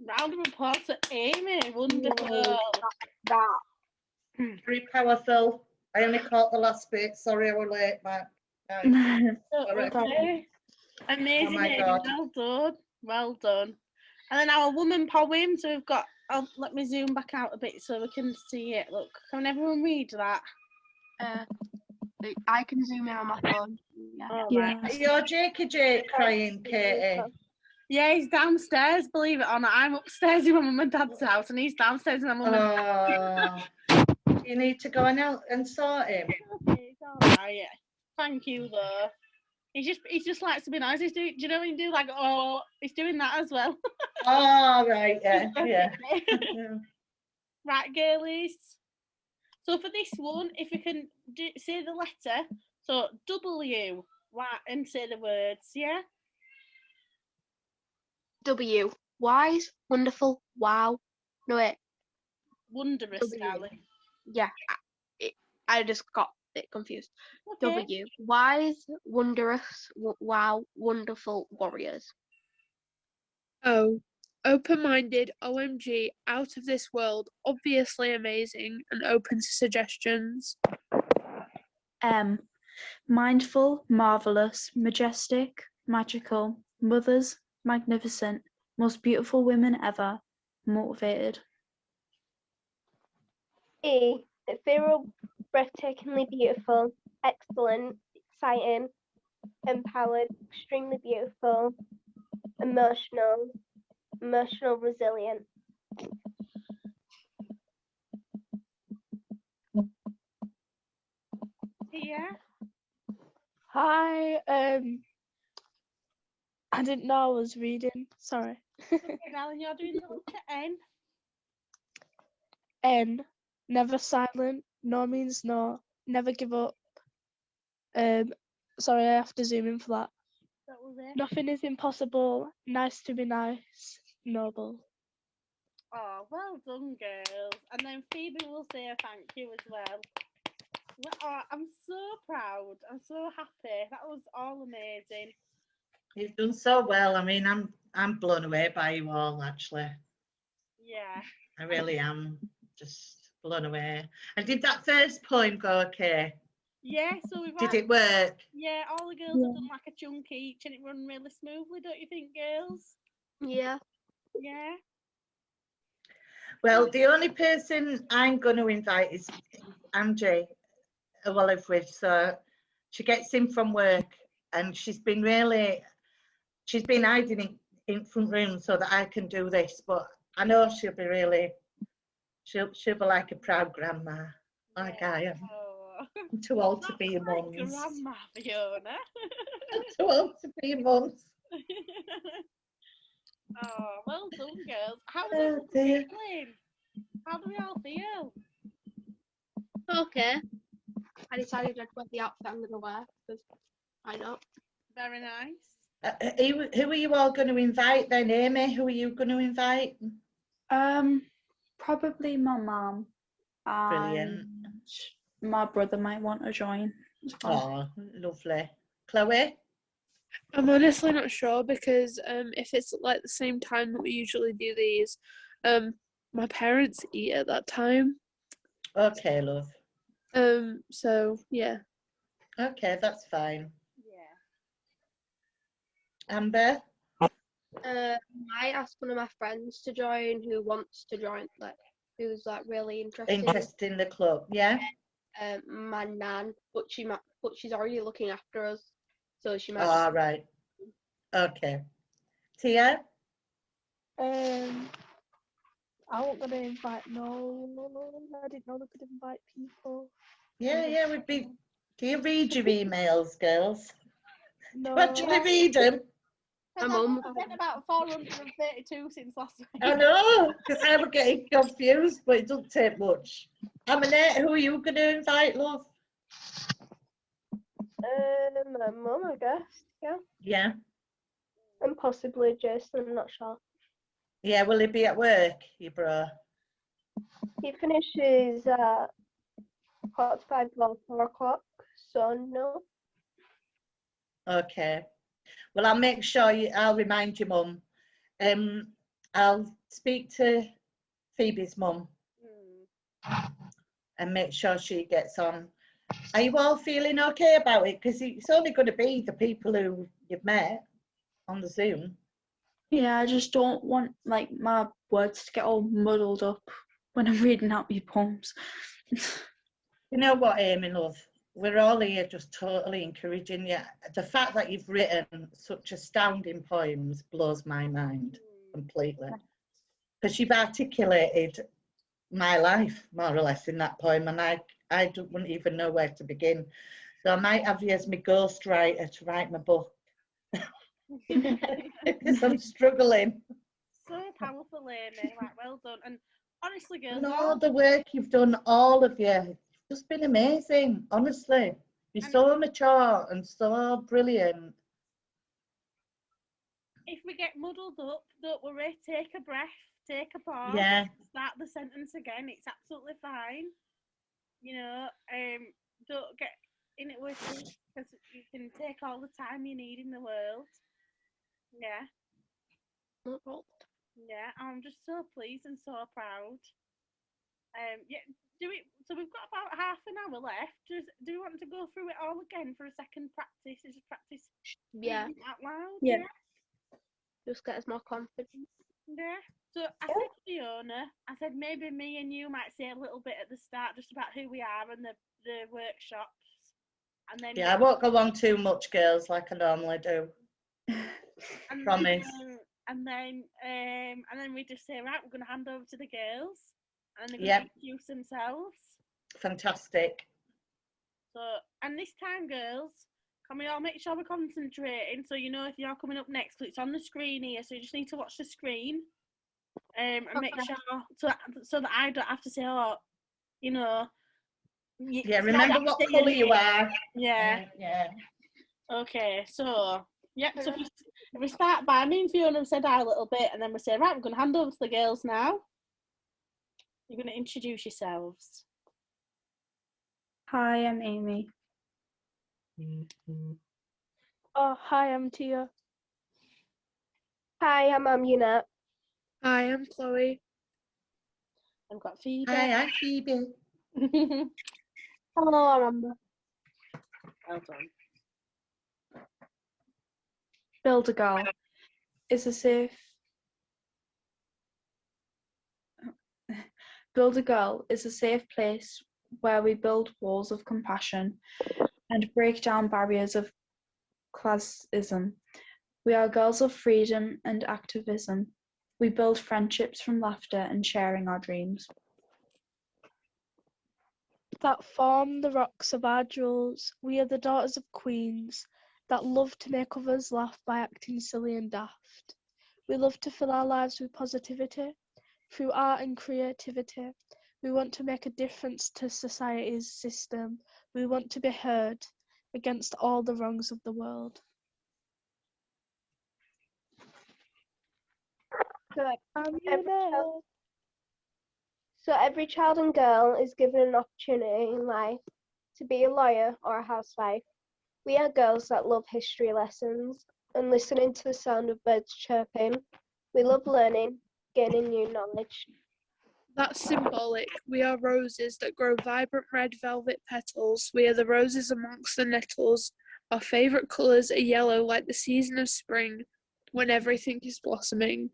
Round of applause to Amy. Wonderful. That. Very powerful. I only caught the last bit. Sorry I was late, Matt. Sorry. Okay. Amazing, Oh my Amy. God. Well done. Well done. And then our woman poem. So we've got, let me zoom back out a bit so we can see it. Look, can everyone read that? I can zoom in on my phone. Yeah. Oh, Yeah. right. Are your Jakey Jake crying, Katie? Yeah, he's downstairs, believe it or not. I'm upstairs in my mum and dad's house, and he's downstairs in my mum and dad's. Oh, you need to go and sort him. It's all right. Thank you, though. He just likes to be nice. Do you know when you do like, oh, he's doing that as well. Oh, right, yeah, yeah. Right, girlies. So for this one, if we can say the letter, so W, and say the words, yeah? W. Wise, wonderful, wow. No, wait. Wondrous, W. darling. Yeah, I just got it confused. Okay. W. Wise, wondrous, wow, wonderful warriors. O. Open-minded, OMG, out of this world, obviously amazing, and open to suggestions. M. Mindful, marvelous, majestic, magical, mothers, magnificent, most beautiful women ever, motivated. E. Ethereal, breathtakingly beautiful, excellent, exciting, empowered, extremely beautiful, emotional, resilient. Yeah. Hi. I didn't know I was reading. Sorry. Okay, darling, you're doing the letter N. N. Never silent. No means no. Never give up. Sorry, I have to zoom in for that. That was it. Nothing is impossible. Nice to be nice. Noble. Oh, well done, girls. And then Phoebe will say a thank you as well. Oh, I'm so proud. I'm so happy. That was all amazing. You've done so well. I mean, I'm blown away by you all, actually. Yeah. I really am just blown away. And did that first poem go okay? Yeah, so we've Did it work? Yeah, all the girls have done like a chunk each and it run really smoothly, don't you think, girls? Yeah. Yeah. Well, the only person I'm going to invite is Angie, who I live with. So she gets in from work and she's been hiding in front room so that I can do this. But I know she'll be like a proud grandma, like I am. Oh. I'm too old to be a mum. Grandma Fiona. I'm too old to be a mum. Oh, well done, girls. How's Oh, everyone dear. feeling? How do we all feel? Okay. I decided I'd wear the outfit I'm gonna wear because I know. Very nice. Who are you all going to invite then, Amy? Who are you going to invite? Probably my mum. Brilliant. And my brother might want to join as well. Oh, lovely. Chloe? I'm honestly not sure because if it's like the same time that we usually do these, my parents eat at that time. Okay, love. So yeah. Okay, that's fine. Yeah. Amber? I asked one of my friends to join who wants to join, like who's like really interested. Interested in the club, yeah? My nan, but she's already looking after us, so she might. All right. Okay. Tia? I wasn't gonna invite. No, I didn't know they could invite people. Yeah, we'd be. Do you read your emails, girls? No. Do you actually read them? My mum. I've sent about 432 since last week. I know, because I was getting confused, but it doesn't take much. Aminette, who are you going to invite, love? My mum, I guess. Yeah. Yeah. And possibly Jason, I'm not sure. Yeah, will he be at work, you bro? He finishes at 45 or 4 o'clock, so no. Okay. Well, I'll make sure I'll remind your mum. I'll speak to Phoebe's mum and make sure she gets on. Are you all feeling okay about it? Because it's only going to be the people who you've met on the Zoom. Yeah, I just don't want like my words to get all muddled up when I'm reading out my poems. You know what, Amy, love? We're all here just totally encouraging you. The fact that you've written such astounding poems blows my mind completely. Because you've articulated my life, more or less, in that poem, and I wouldn't even know where to begin. So I might have you as my ghostwriter to write my book. Because I'm struggling. So powerful, Amy. Like, well done. And honestly, girls, And all the work you've done, all of you, it's just been amazing, honestly. You're so mature and so brilliant. If we get muddled up, don't worry. Take a breath, take a pause. Yeah. Start the sentence again. It's absolutely fine. You know, don't get in it with it because you can take all the time you need in the world. Yeah. Yeah, I'm just so pleased and so proud. Yeah, do we? So we've got about half an hour left. Do we want to go through it all again for a second practice? Just practice Yeah, reading out loud. Yeah. just get us more confident. Yeah. So I said to Fiona, I said maybe me and you might say a little bit at the start just about who we are and the workshops, and then Yeah, I won't go on too much, girls, like I normally do. and Promise. and then we just say, right, we're going to hand over to the girls, and they're going Yep. to introduce themselves. Fantastic. So, and this time, girls, can we all make sure we're concentrating? So you know if you're coming up next, 'cause it's on the screen here, so you just need to watch the screen, and make Okay. sure so that I don't have to say, oh, you know. Yeah, remember what colour you are. Yeah. Yeah. Okay, so yeah, so if we start by me and Fiona have said hi a little bit, and then we say, right, we're going to hand over to the girls now. You're going to introduce yourselves. Hi, I'm Amy. Oh, hi, I'm Tia. Hi, I'm Amunet. Hi, I'm Chloe. I've got Phoebe. Hi, I'm Phoebe. Hello, I'm Amber. Well done. Build a Girl is a safe Build a Girl is a safe place where we build walls of compassion and break down barriers of classism. We are girls of freedom and activism. We build friendships from laughter and sharing our dreams. That form the rocks of our jewels, we are the daughters of queens that love to make others laugh by acting silly and daft. We love to fill our lives with positivity. Through art and creativity, we want to make a difference to society's system. We want to be heard against all the wrongs of the world. So every child and girl is given an opportunity in life to be a lawyer or a housewife. We are girls that love history lessons and listening to the sound of birds chirping. We love learning, gaining new knowledge. That's symbolic. We are roses that grow vibrant red velvet petals. We are the roses amongst the nettles. Our favourite colours are yellow like the season of spring, when everything is blossoming.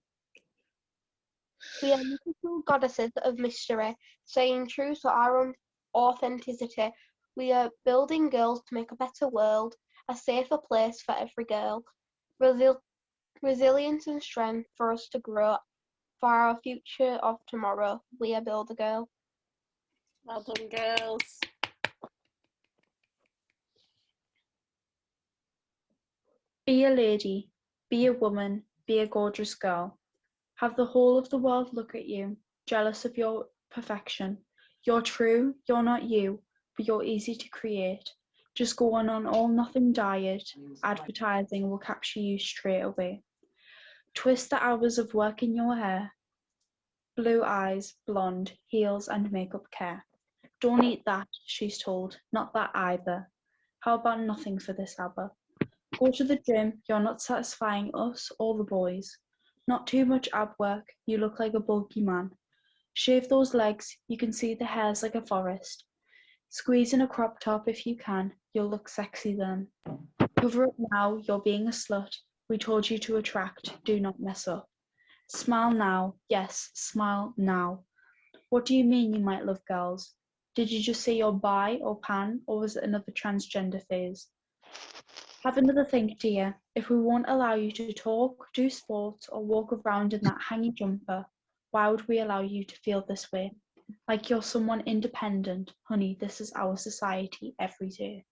We are mythical goddesses of mystery, staying true to our own authenticity. We are building girls to make a better world, a safer place for every girl. Resilience and strength for us to grow. For our future of tomorrow, we are Build a Girl. Well done, girls. Be a lady, be a woman, be a gorgeous girl. Have the whole of the world look at you, jealous of your perfection. You're true, you're not you, but you're easy to create. Just go on an all-nothing diet. Advertising will capture you straight away. Twist the hours of work in your hair. Blue eyes, blonde, heels and makeup care. Don't eat that, she's told, not that either. How about nothing for this hour? Go to the gym, you're not satisfying us or the boys. Not too much ab work, you look like a bulky man. Shave those legs, you can see the hairs like a forest. Squeeze in a crop top if you can, you'll look sexy then. Cover up now, you're being a slut. We told you to attract, do not mess up. Smile now, yes, smile now. What do you mean you might love girls? Did you just say you're bi or pan, or was it another transgender phase? Have another think, dear. If we won't allow you to talk, do sports, or walk around in that hanging jumper, why would we allow you to feel this way? Like you're someone independent. Honey, this is our society every day.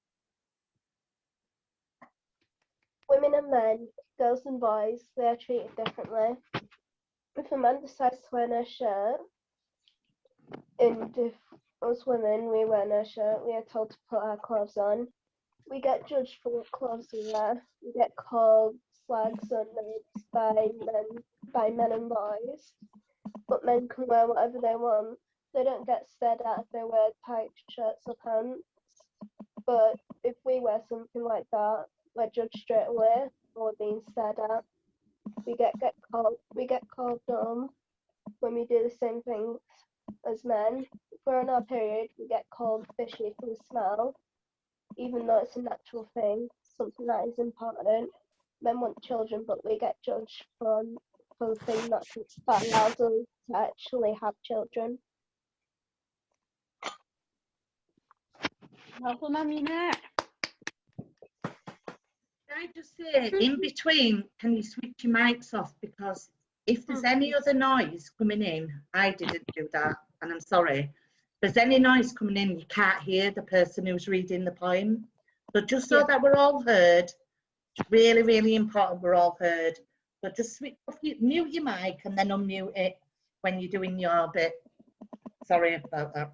Women and men, girls and boys, they are treated differently. If a man decides to wear no shirt, and if us women, we wear no shirt, we are told to put our clothes on. We get judged for what clothes we wear. We get called slags and names by men and boys. But men can wear whatever they want. They don't get stared at if they wear tight shirts or pants. But if we wear something like that, we're judged straight away or we're being stared at. we get called dumb when we do the same things as men. If we're on our period, we get called fishy from smell, even though it's a natural thing, something that is important. Men want children, but we get judged for the thing that allows us to actually have children. Well done, Amina. Can I just say, in between, can you switch your mics off? Because if there's any other noise coming in, I didn't do that, and I'm sorry. If there's any noise coming in, you can't hear the person who's reading the poem. So just so that we're all heard, it's really, really important we're all heard. So just switch off, mute your mic and then unmute it when you're doing your bit. Sorry about that.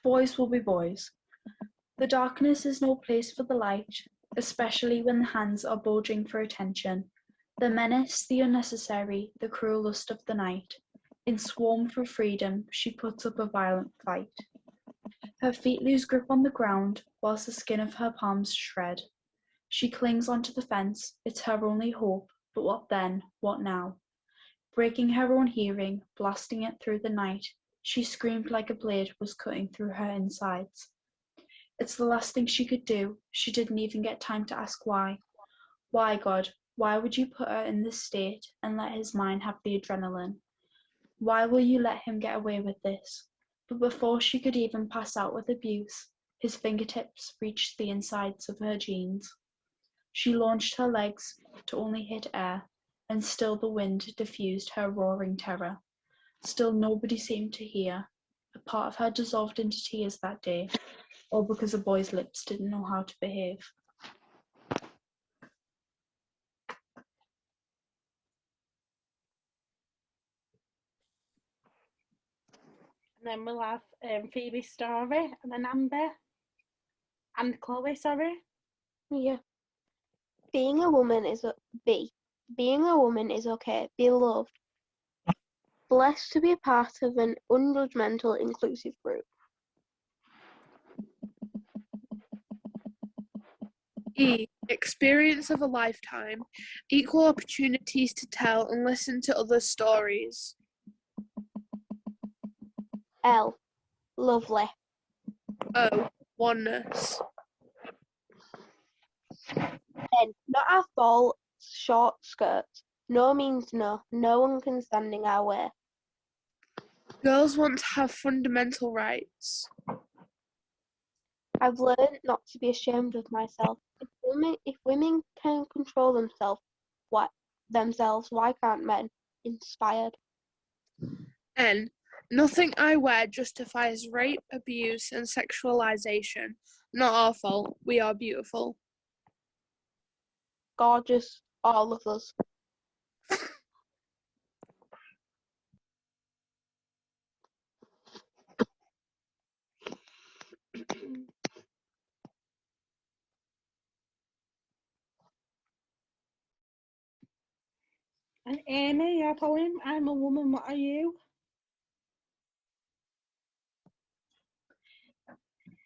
Boys will be boys. The darkness is no place for the light, especially when the hands are bulging for attention. The menace, the unnecessary, the cruel lust of the night. In swarm for freedom, she puts up a violent fight. Her feet lose grip on the ground, whilst the skin of her palms shred. She clings onto the fence, it's her only hope, but what then, what now? Breaking her own hearing, blasting it through the night, she screamed like a blade was cutting through her insides. It's the last thing she could do, she didn't even get time to ask why. Why, God, why would you put her in this state and let his mind have the adrenaline? Why will you let him get away with this? But before she could even pass out with abuse, his fingertips reached the insides of her jeans. She launched her legs to only hit air, and still the wind diffused her roaring terror. Still nobody seemed to hear. A part of her dissolved into tears that day, all because a boy's lips didn't know how to behave. And then we'll have Phoebe's story, and then Amber, and Chloe, sorry. Yeah. Being a woman is okay. Be loved. Blessed to be a part of an unjudgmental, inclusive group. E. Experience of a lifetime. Equal opportunities to tell and listen to other stories. L. Lovely. O. Oneness. N. Not have ball, short skirts. No means no. No one can stand in our way. Girls want to have fundamental rights. I've learned not to be ashamed of myself. If women can control themselves, why can't men? Inspired. N. Nothing I wear justifies rape, abuse, and sexualization. Not our fault. We are beautiful. Gorgeous, all of us. And Amy, your poem, I'm a woman, what are you?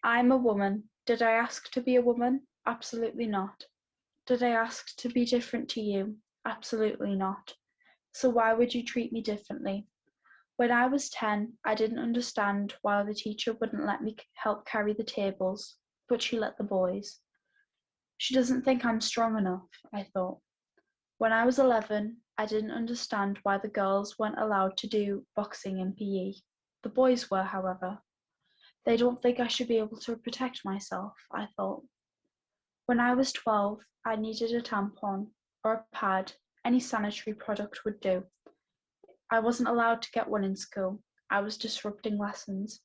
I'm a woman. Did I ask to be a woman? Absolutely not. Did I ask to be different to you? Absolutely not. So why would you treat me differently? When I was 10, I didn't understand why the teacher wouldn't let me help carry the tables, but she let the boys. She doesn't think I'm strong enough, I thought. When I was 11, I didn't understand why the girls weren't allowed to do boxing in PE. The boys were, however. They don't think I should be able to protect myself, I thought. When I was 12, I needed a tampon or a pad. Any sanitary product would do. I wasn't allowed to get one in school. I was disrupting lessons.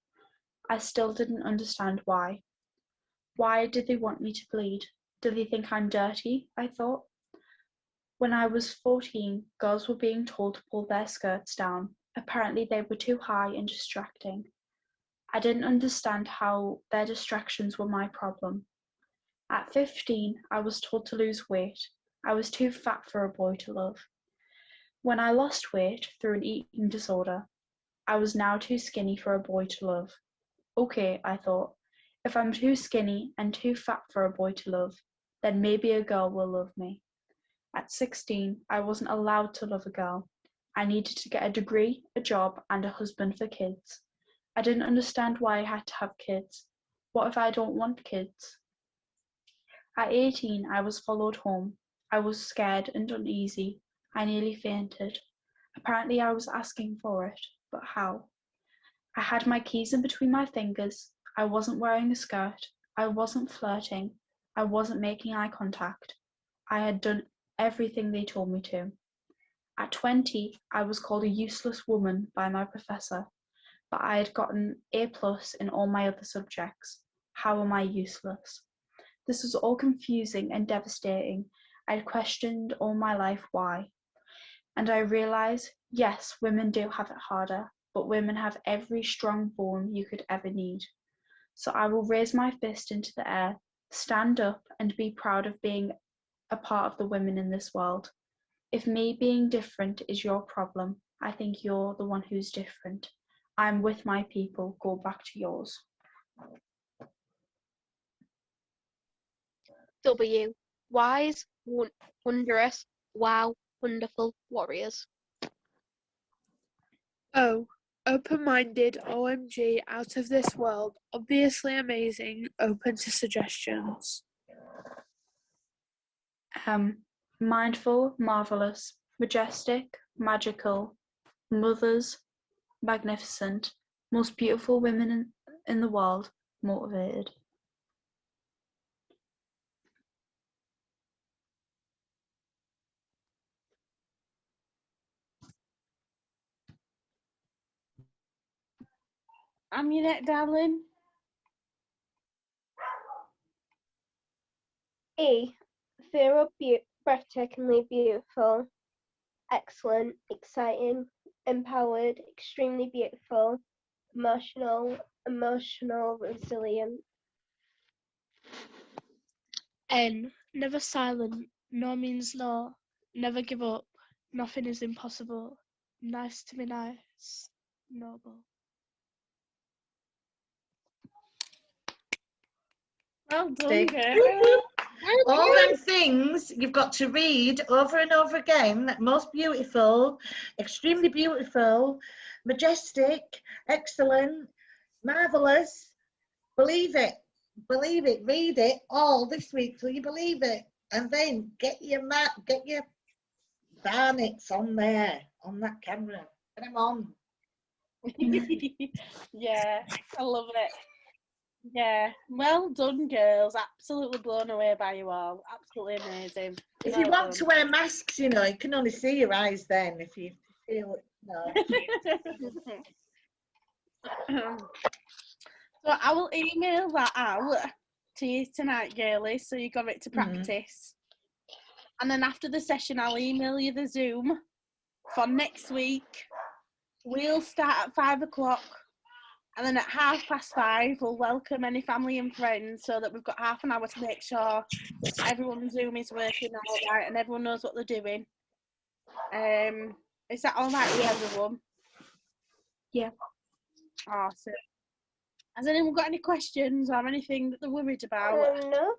I still didn't understand why. Why did they want me to bleed? Do they think I'm dirty? I thought. When I was 14, girls were being told to pull their skirts down. Apparently they were too high and distracting. I didn't understand how their distractions were my problem. At 15, I was told to lose weight. I was too fat for a boy to love. When I lost weight through an eating disorder, I was now too skinny for a boy to love. Okay, I thought, if I'm too skinny and too fat for a boy to love, then maybe a girl will love me. At 16, I wasn't allowed to love a girl. I needed to get a degree, a job, and a husband for kids. I didn't understand why I had to have kids. What if I don't want kids? At 18, I was followed home. I was scared and uneasy. I nearly fainted. Apparently, I was asking for it, but how? I had my keys in between my fingers. I wasn't wearing a skirt. I wasn't flirting. I wasn't making eye contact. I had done everything they told me to. At 20, I was called a useless woman by my professor, but I had gotten A+ in all my other subjects. How am I useless? This was all confusing and devastating. I had questioned all my life why. And I realised, yes, women do have it harder, but women have every strong bone you could ever need. So I will raise my fist into the air, stand up, and be proud of being a part of the women in this world. If me being different is your problem, I think you're the one who's different. I'm with my people. Go back to yours. W. Wise, wondrous, wow, wonderful warriors. O. Open-minded, OMG, out of this world, obviously amazing, open to suggestions. Mindful, marvelous, majestic, magical, mothers, magnificent, most beautiful women in the world, motivated. Amulet, darling. E. Fear breathtakingly beautiful, excellent, exciting, empowered, extremely beautiful, emotional, resilient. N. Never silent. No means no. Never give up. Nothing is impossible. Nice to be nice. Noble. Well done, See? girl. All them things you've got to read over and over again. Most beautiful, extremely beautiful, majestic, excellent, marvellous. Believe it, read it all this week till you believe it. And then get your barnets on there, on that camera. Get them on. Yeah, I love it. Yeah, well done, girls. Absolutely blown away by you all. Absolutely amazing. If you want to wear masks, you know, you can only see your eyes then if you feel it. No. So I will email that out to you tonight, girlies, so you got it to practice. And then after the session, I'll email you the Zoom for next week. We'll start at 5 o'clock. And then at 5:30, we'll welcome any family and friends so that we've got half an hour to make sure everyone's Zoom is working all right and everyone knows what they're doing. Is that all right with everyone? Yeah. Awesome. Has anyone got any questions or anything that they're worried about? No.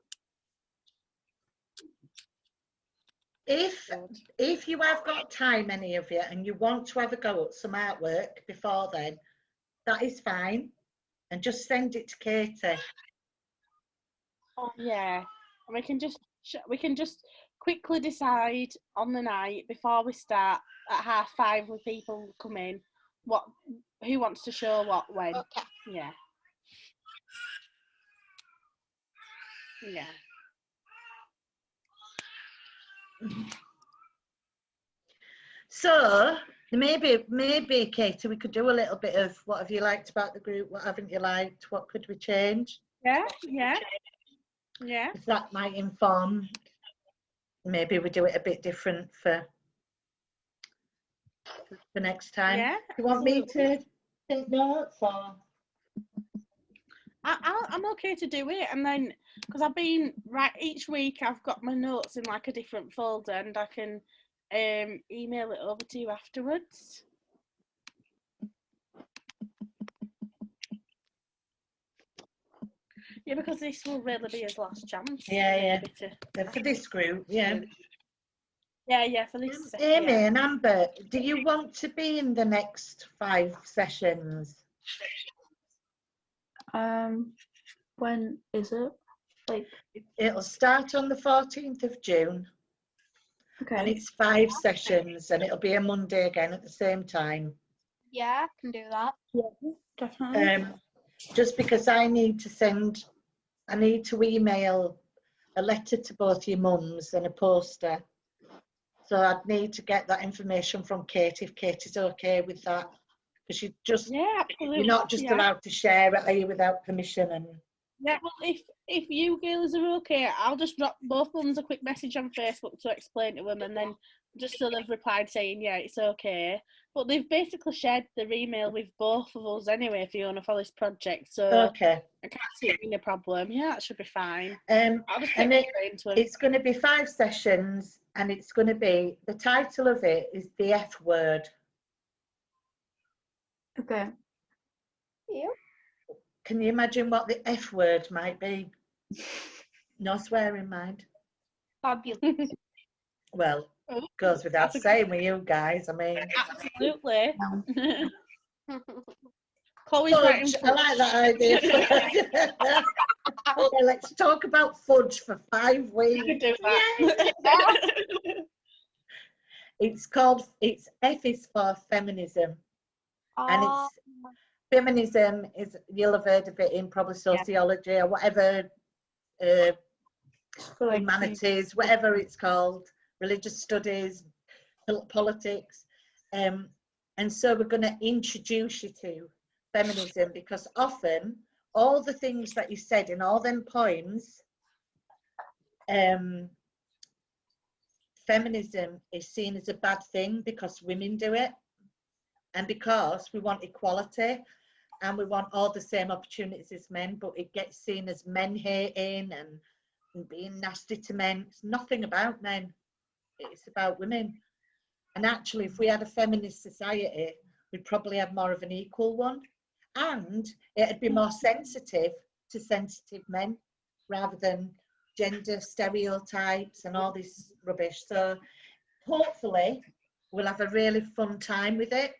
If you have got time, any of you, and you want to have a go at some artwork before then, that is fine, and just send it to Katie. Oh yeah, and we can just quickly decide on the night before we start at 5:30 when people come in who wants to show what when. Okay. Yeah. Yeah. So maybe Katie, we could do a little bit of what have you liked about the group, what haven't you liked, what could we change? Yeah. If that might inform, maybe we do it a bit different for next time. Yeah. Do you want me to take notes or? I'm okay to do it, and then because I've been each week I've got my notes in like a different folder, and I can email it over to you afterwards. Yeah, because this will really be his last chance. Yeah. For this group, yeah. Yeah, for this. Amy Yeah. and Amber, do you want to be in the next 5 sessions? When is it? Like, It'll start on the 14th of June and okay. it's 5 sessions and it'll be a Monday again at the same time. Yeah, I can do that. Yeah, definitely. Just because I need to email a letter to both your mums and a poster. So I'd need to get that information from Kate if Kate is okay with that. Because Absolutely. you're not just allowed to share it, are you, without permission? And yeah, well, if you girls are okay, I'll just drop both mums a quick message on Facebook to explain to them, and then just so they've replied saying, yeah, it's okay. But they've basically shared their email with both of us anyway, Fiona, for this project. So okay. I can't see it being a problem. Yeah, that should be fine. I'll just and get straight into it. it's going to be 5 sessions, and it's going to be, the title of it is The F Word. Okay. Yeah. Can you imagine what the F word might be? No swearing, mind. Fabulous. Well, goes without saying with you guys. I mean, absolutely. Chloe's fudge. writing I like that idea. Okay, let's talk about fudge for 5 weeks. You can do that. It's F is for feminism, and it's feminism is, you'll have heard of it in probably sociology or whatever, humanities, whatever it's called, religious studies, politics, and so we're going to introduce you to feminism, because often all the things that you said in all them poems, feminism is seen as a bad thing because women do it, and because we want equality and we want all the same opportunities as men, but it gets seen as men hating and being nasty to men. It's nothing about men, it's about women. And actually, if we had a feminist society, we'd probably have more of an equal one, and it'd be more sensitive to sensitive men rather than gender stereotypes and all this rubbish. So hopefully we'll have a really fun time with it.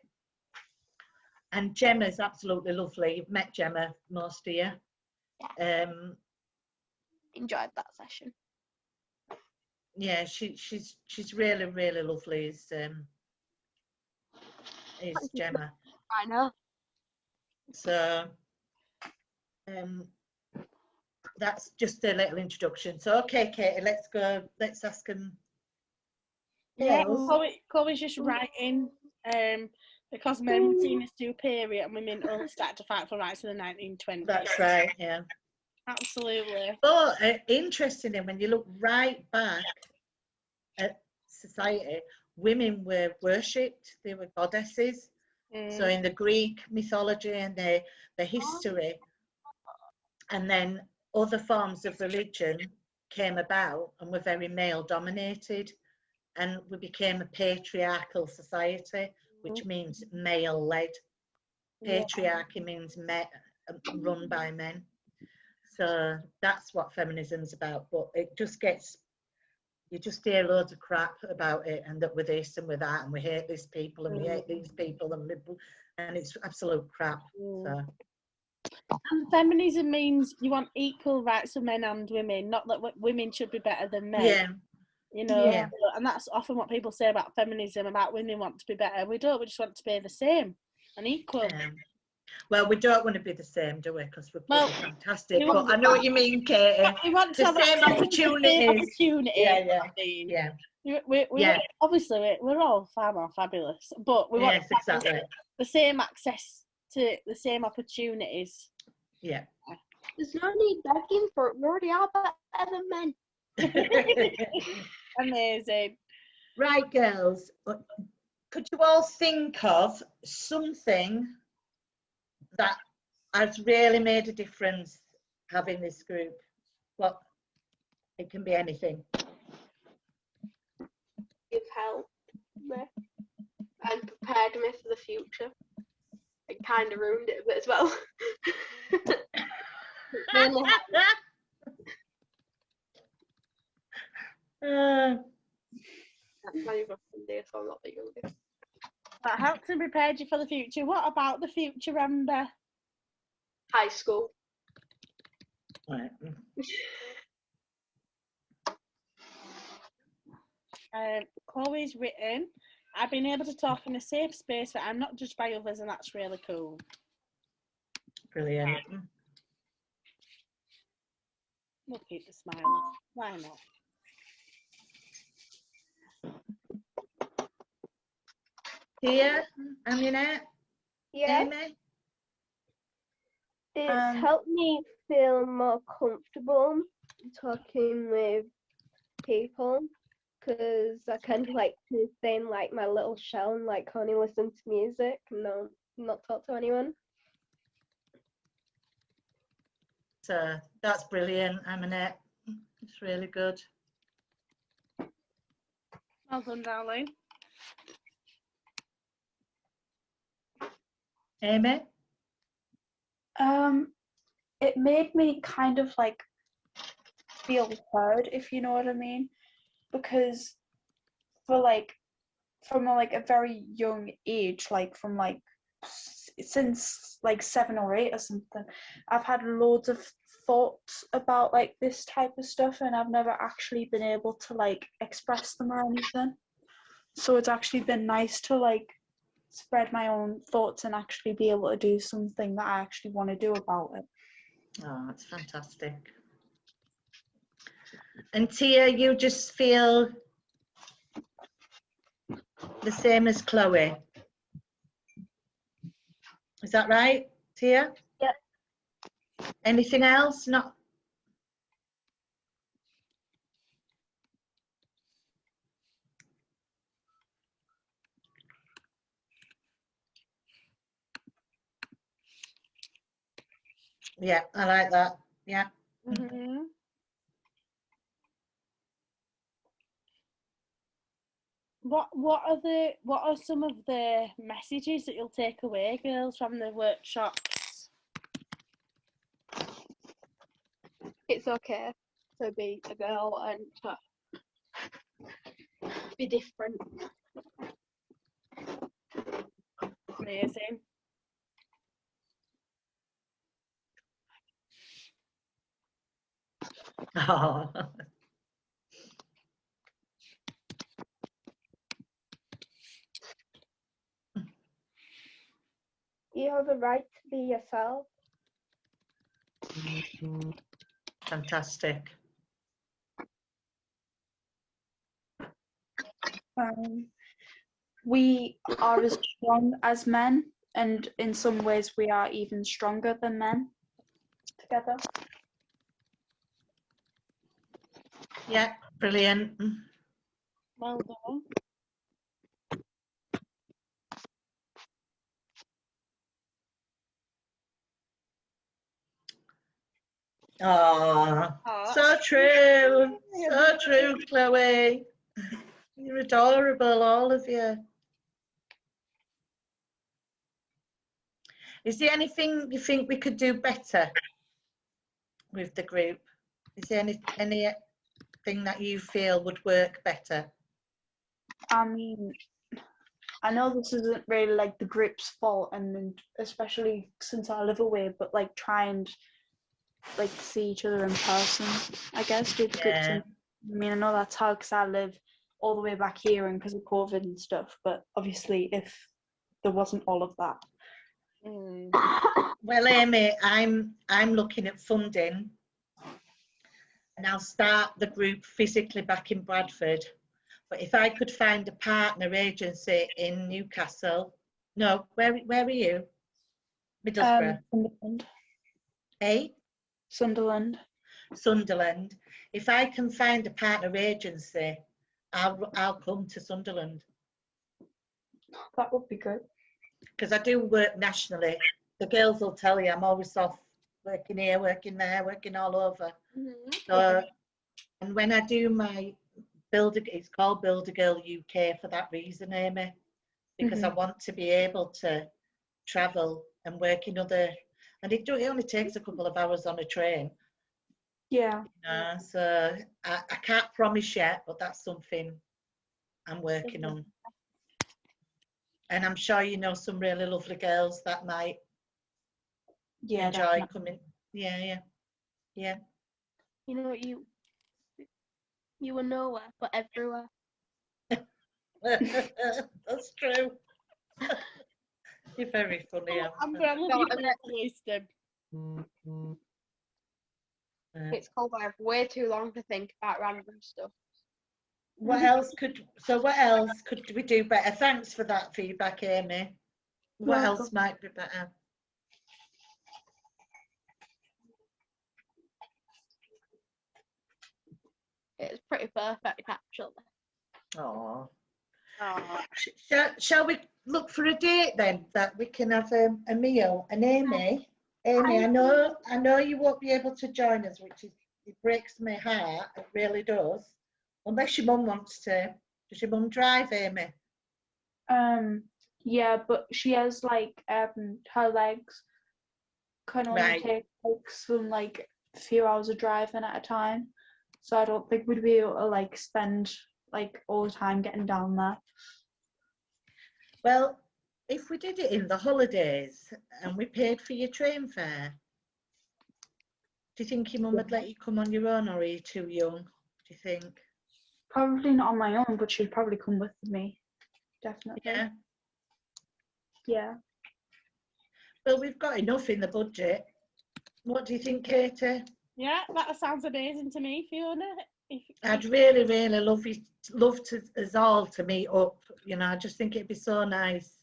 And Gemma's absolutely lovely. You've met Gemma, most of you. Enjoyed that session. Yeah, she's really, really lovely. Is Gemma. I know. So that's just a little introduction. So okay, Katie, let's go. Let's ask them. Yeah, Chloe's just writing. Because men were seen as superior and women only started to fight for rights in the 1920s. That's right, yeah. Absolutely. But interestingly, when you look right back at society, women were worshipped, they were goddesses. So in the Greek mythology and the history, and then other forms of religion came about and were very male dominated, and we became a patriarchal society, which means male-led. Patriarchy means run by men. So that's what feminism's about. But it just gets, you just hear loads of crap about it, and that we're this and we're that, and we hate this people and we hate these people, and it's absolute crap. So. And feminism means you want equal rights for men and women, not that women should be better than men. Yeah. You know, and that's often what people say about feminism, about women want to be better. We don't, we just want to be the same and equal. Well, we don't want to be the same, do we? Because we're fantastic. But I know what you mean, Katie. We want to the have same opportunities. Yeah. Obviously, we're all far more fabulous, but we want exactly the same access to the same opportunities. Yeah. There's no need begging for it. We already are better than men. Amazing. Right, girls, could you all think of something that has really made a difference having this group? Well, it can be anything. You've helped me and prepared me for the future. It kind of ruined it a bit as well. not even Sunday, so I'm not the youngest. That helped and prepared you for the future. What about the future, Amber? High school. Right. Chloe's written, I've been able to talk in a safe space where I'm not judged by others, and that's really cool. Brilliant. We'll keep the smiling. Why not? Tia, Aminette, Yeah, Amy? it's helped me feel more comfortable talking with people because I kind of like to stay in like my little shell and like only listen to music and not talk to anyone. So that's brilliant, Aminette. It's really good. Well done, darling. Amy? It made me kind of like feel heard, if you know what I mean, because from a very young age, like from like since like 7 or 8 or something, I've had loads of thoughts about like this type of stuff, and I've never actually been able to like express them or anything. So it's actually been nice to like spread my own thoughts and actually be able to do something that I actually want to do about it. Oh, that's fantastic. And Tia, you just feel the same as Chloe. Is that right, Tia? Yep. Anything else? Not. Yeah, I like that. Yeah. Mm-hmm. What are some of the messages that you'll take away, girls, from the workshops? It's okay to be a girl and to be different. Amazing. Oh. You have a right to be yourself. Fantastic. We are as strong as men, and in some ways we are even stronger than men together. Yeah, brilliant. Well done. Oh, Oh, so true. So true, Chloe. You're adorable, all of you. Is there anything you think we could do better with the group? Is there anything that you feel would work better? I mean, I know this isn't really like the group's fault, and especially since I live away, but like try and like see each other in person, I guess, do the groups. Yeah. I mean, I know that's hard because I live all the way back here and because of COVID and stuff, but obviously if there wasn't all of that. Well, Amy, I'm looking at funding, and I'll start the group physically back in Bradford. But if I could find a partner agency in Newcastle, no, where are you? Middlesbrough. Sunderland. Eh? Sunderland. Sunderland. If I can find a partner agency, I'll come to Sunderland. That would be good. Because I do work nationally. The girls will tell you I'm always off working here, working there, working all over. Mm-hmm. So, and when I do my it's called Build a Girl UK for that reason, Amy, because I want to be able to travel and work in other, and it only takes a couple of hours on a train. Yeah. So I can't promise yet, but that's something I'm working on. And I'm sure you know some really lovely girls that might Yeah, enjoy definitely. coming. Yeah. You know what, you were nowhere but everywhere. That's true. You're very funny. Amber, I love No, you I meant- for wisdom. It's called I have way too long to think about random stuff. What else could we do better? Thanks for that feedback, Amy. What Welcome. else might be better? It's pretty perfect, actually. Oh. Oh, Shall we look for a date then that we can have a meal? And Amy, I know you won't be able to join us, which is, it breaks my heart. It really does. Unless your mum wants to. Does your mum drive, Amy? Yeah, but she has like her legs can only Right. take like some like a few hours of driving at a time. So I don't think we'd be able to like spend like all the time getting down there. Well, if we did it in the holidays and we paid for your train fare, do you think your mum would let you come on your own, or are you too young? Do you think? Probably not on my own, but she'd probably come with me. Definitely. Yeah. Yeah. Well, we've got enough in the budget. What do you think, Katie? yeah, that sounds amazing to me, Fiona. I'd really, really love to us all to meet up. You know, I just think it'd be so nice.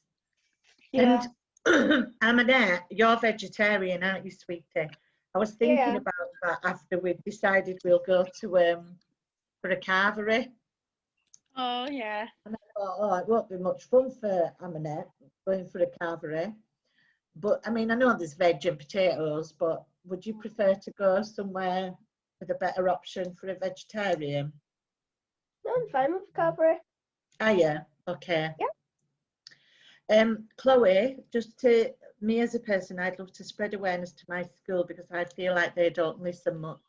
Yeah. And Amanette, you're vegetarian, aren't you, sweetie? I was thinking about that after we decided we'll go to for a carvery. Oh yeah. And I thought, oh, it won't be much fun for Amanette going for a carvery. But I mean, I know there's veg and potatoes, but would you prefer to go somewhere with a better option for a vegetarian? No, I'm fine with Cadbury. Ah, yeah, okay. Yeah. Chloe, just to me as a person, I'd love to spread awareness to my school because I feel like they don't listen much.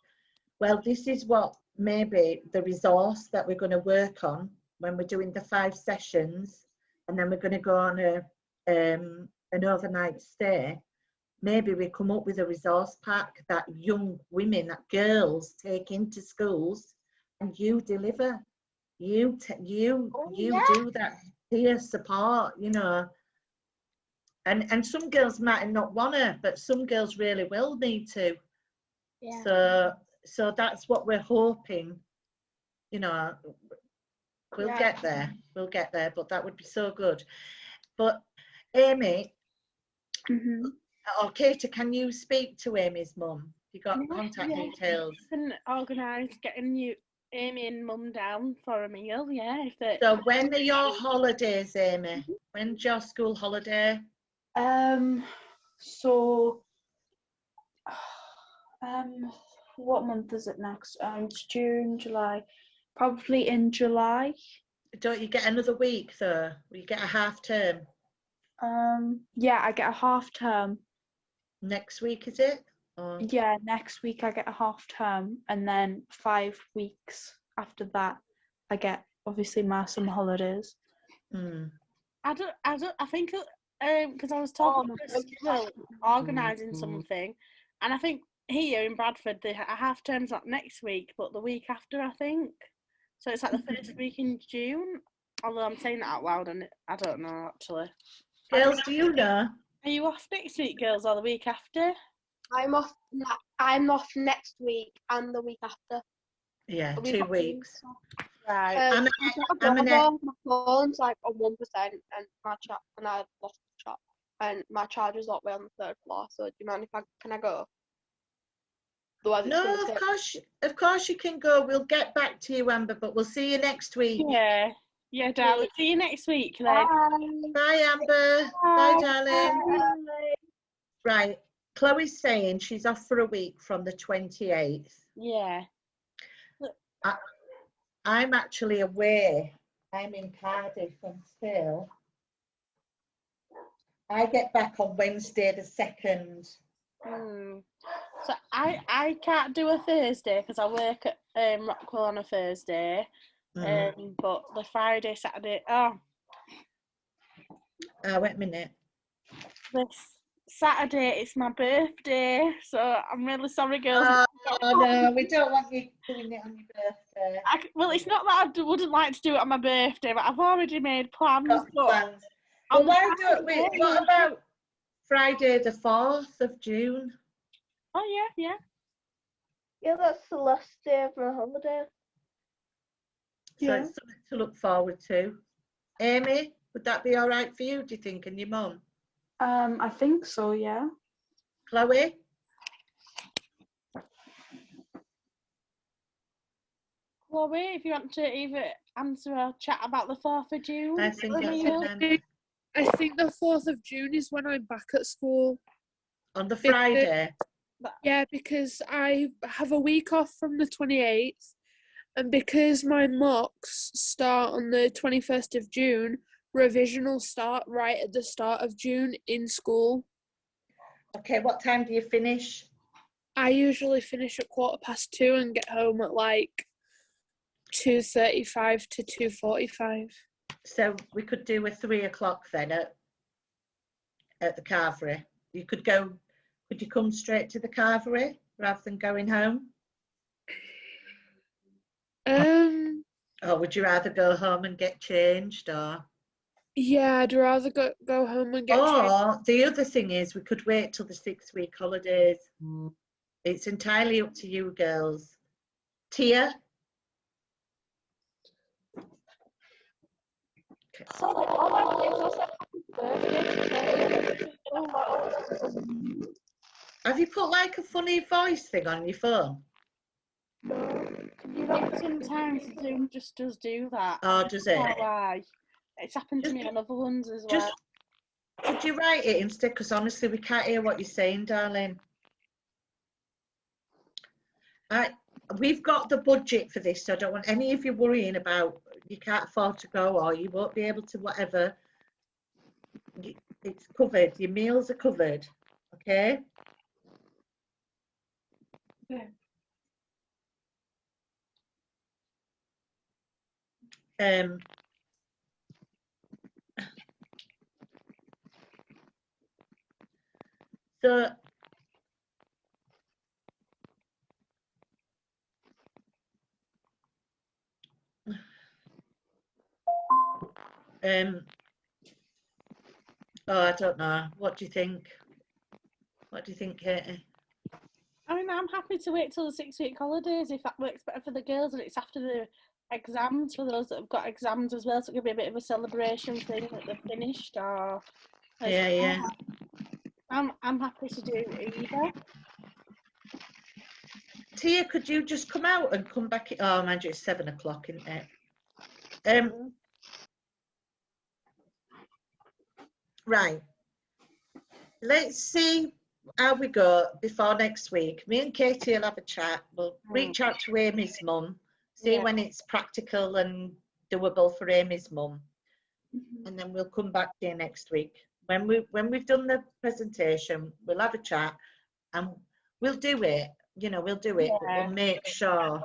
Well, this is what maybe the resource that we're going to work on when we're doing the 5 sessions, and then we're going to go on an overnight stay. Maybe we come up with a resource pack that young women, that girls take into schools, and you deliver. You do that peer support, you know. And some girls might not want to, but some girls really will need to. Yeah. So that's what we're hoping, you know. We'll get there, but that would be so good. But Amy, or Katie, can you speak to Amy's mum? You got contact details? And organise getting you Amy and Mum down for a meal, yeah. So when are your holidays, Amy? When's your school holiday? So what month is it next? It's June, July. Probably in July. Don't you get another week though? Will you get a half term? Yeah, I get a half term. Next week, is it? Or... Yeah, next week I get a half term, and then 5 weeks after that I get obviously my summer holidays. I think because I was talking about the school organising something, and I think here in Bradford the half term's not next week but the week after, I think. So it's like the first week in June. Although I'm saying that out loud and I don't know actually. Girls, do you know? Are you off next week, girls, or the week after? I'm off next week and the week after. Yeah, 2 weeks. Right. My phone's like on 1% and I lost the chat and my charger's all the way on the 3rd floor. So do you mind if can I go? Otherwise No, of course you can go. We'll get back to you, Amber, but we'll see you next week. Yeah, darling. See you next week then. Bye, Amber. Bye, darling. Bye. Right. Chloe's saying she's off for a week from the 28th. Yeah. I'm actually away. I'm in Cardiff and still. I get back on Wednesday the 2nd. So I can't do a Thursday because I work at Rockwell on a Thursday. But the Friday, Saturday, wait a minute. this Saturday it's my birthday, so I'm really sorry, girls. Oh no, we don't want you doing it on your birthday. Well, it's not that I wouldn't like to do it on my birthday, but I've already made plans. Got plans. Well, why don't we? What about Friday, the 4th of June? Oh yeah. Yeah, that's the last day of my holiday. So it's something to look forward to. Amy, would that be all right for you, do you think, and your mum? I think so, yeah. Chloe? Chloe, if you want to either answer or chat about the 4th of June. I think that's I think the 4th of June is when I'm back at school. On the Friday? Yeah, because I have a week off from the 28th, and because my mocks start on the 21st of June, revision will start right at the start of June in school. Okay, what time do you finish? I usually finish at 2:15 and get home at like 2:35 to 2:45. So we could do a 3 o'clock then at the Carvery. Could you come straight to the Carvery rather than going home? Or would you rather go home and get changed, or? Yeah, I'd rather go home and get changed. Or the other thing is we could wait till the 6-week holidays. It's entirely up to you girls. Tia? Have you put like a funny voice thing on your phone? Sometimes Zoom just does do that. Oh, does it? Why? It's happened to me on other ones as well. Could you write it instead? Because honestly, we can't hear what you're saying, darling. We've got the budget for this, so I don't want any of you worrying about you can't afford to go or you won't be able to whatever. It's covered. Your meals are covered. Okay? Yeah. So I don't know. What do you think? What do you think, Katie? I mean, I'm happy to wait till the 6-week holidays if that works better for the girls, and it's after the exams for those that have got exams as well, so it could be a bit of a celebration thing that they've finished. Or yeah. I'm happy to do either. Tia, could you just come out and come back? Oh, mind you, it's 7 o'clock, isn't it? Right. Let's see how we go before next week. Me and Katie will have a chat. We'll reach out to Amy's mum, see when it's practical and doable for Amy's mum, and then we'll come back to you next week. When we've done the presentation, we'll have a chat and we'll do it. You know, we'll do it, but we'll make sure.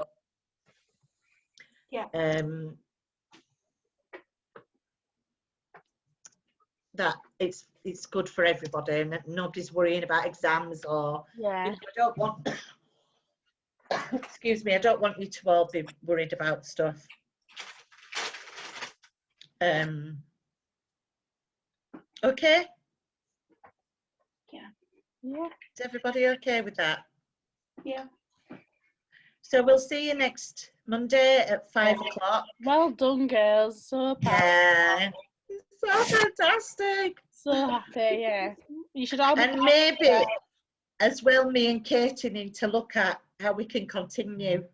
That it's good for everybody and that nobody's worrying about exams or I don't want excuse me, I don't want you to all be worried about stuff. Okay? Yeah. Is everybody okay with that? Yeah. So we'll see you next Monday at 5 o'clock. Well done, girls. So proud. So fantastic. So happy, yeah. You should all be and maybe as well, me and Katie need to look at how we can continue.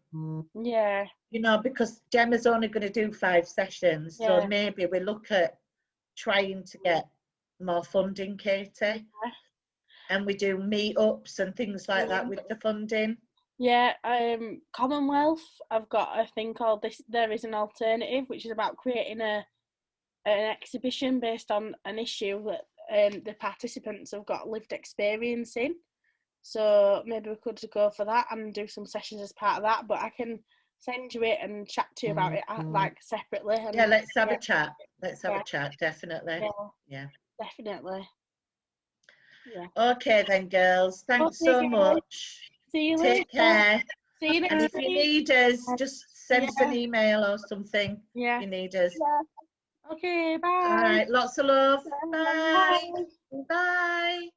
Yeah. You know, because Gemma's only going to do 5 sessions, so maybe we look at trying to get more funding, Katie. And we do meetups and things like that with the funding. Yeah, Commonwealth, I've got a thing called this. There is an alternative, which is about creating an exhibition based on an issue that the participants have got lived experience in. So maybe we could go for that and do some sessions as part of that. But I can send you it and chat to you about it like separately. And, Yeah, let's have a chat. Let's have Yeah. a chat, definitely. Yeah, Yeah. definitely. Yeah. Okay then, girls. Thanks Okay, so guys. much. See you later. Take care. See you And next if you week. need us, just send us an Yeah. email or something. Yeah. If you need us. Okay, bye. All right. Lots of love. Bye. Bye. Bye.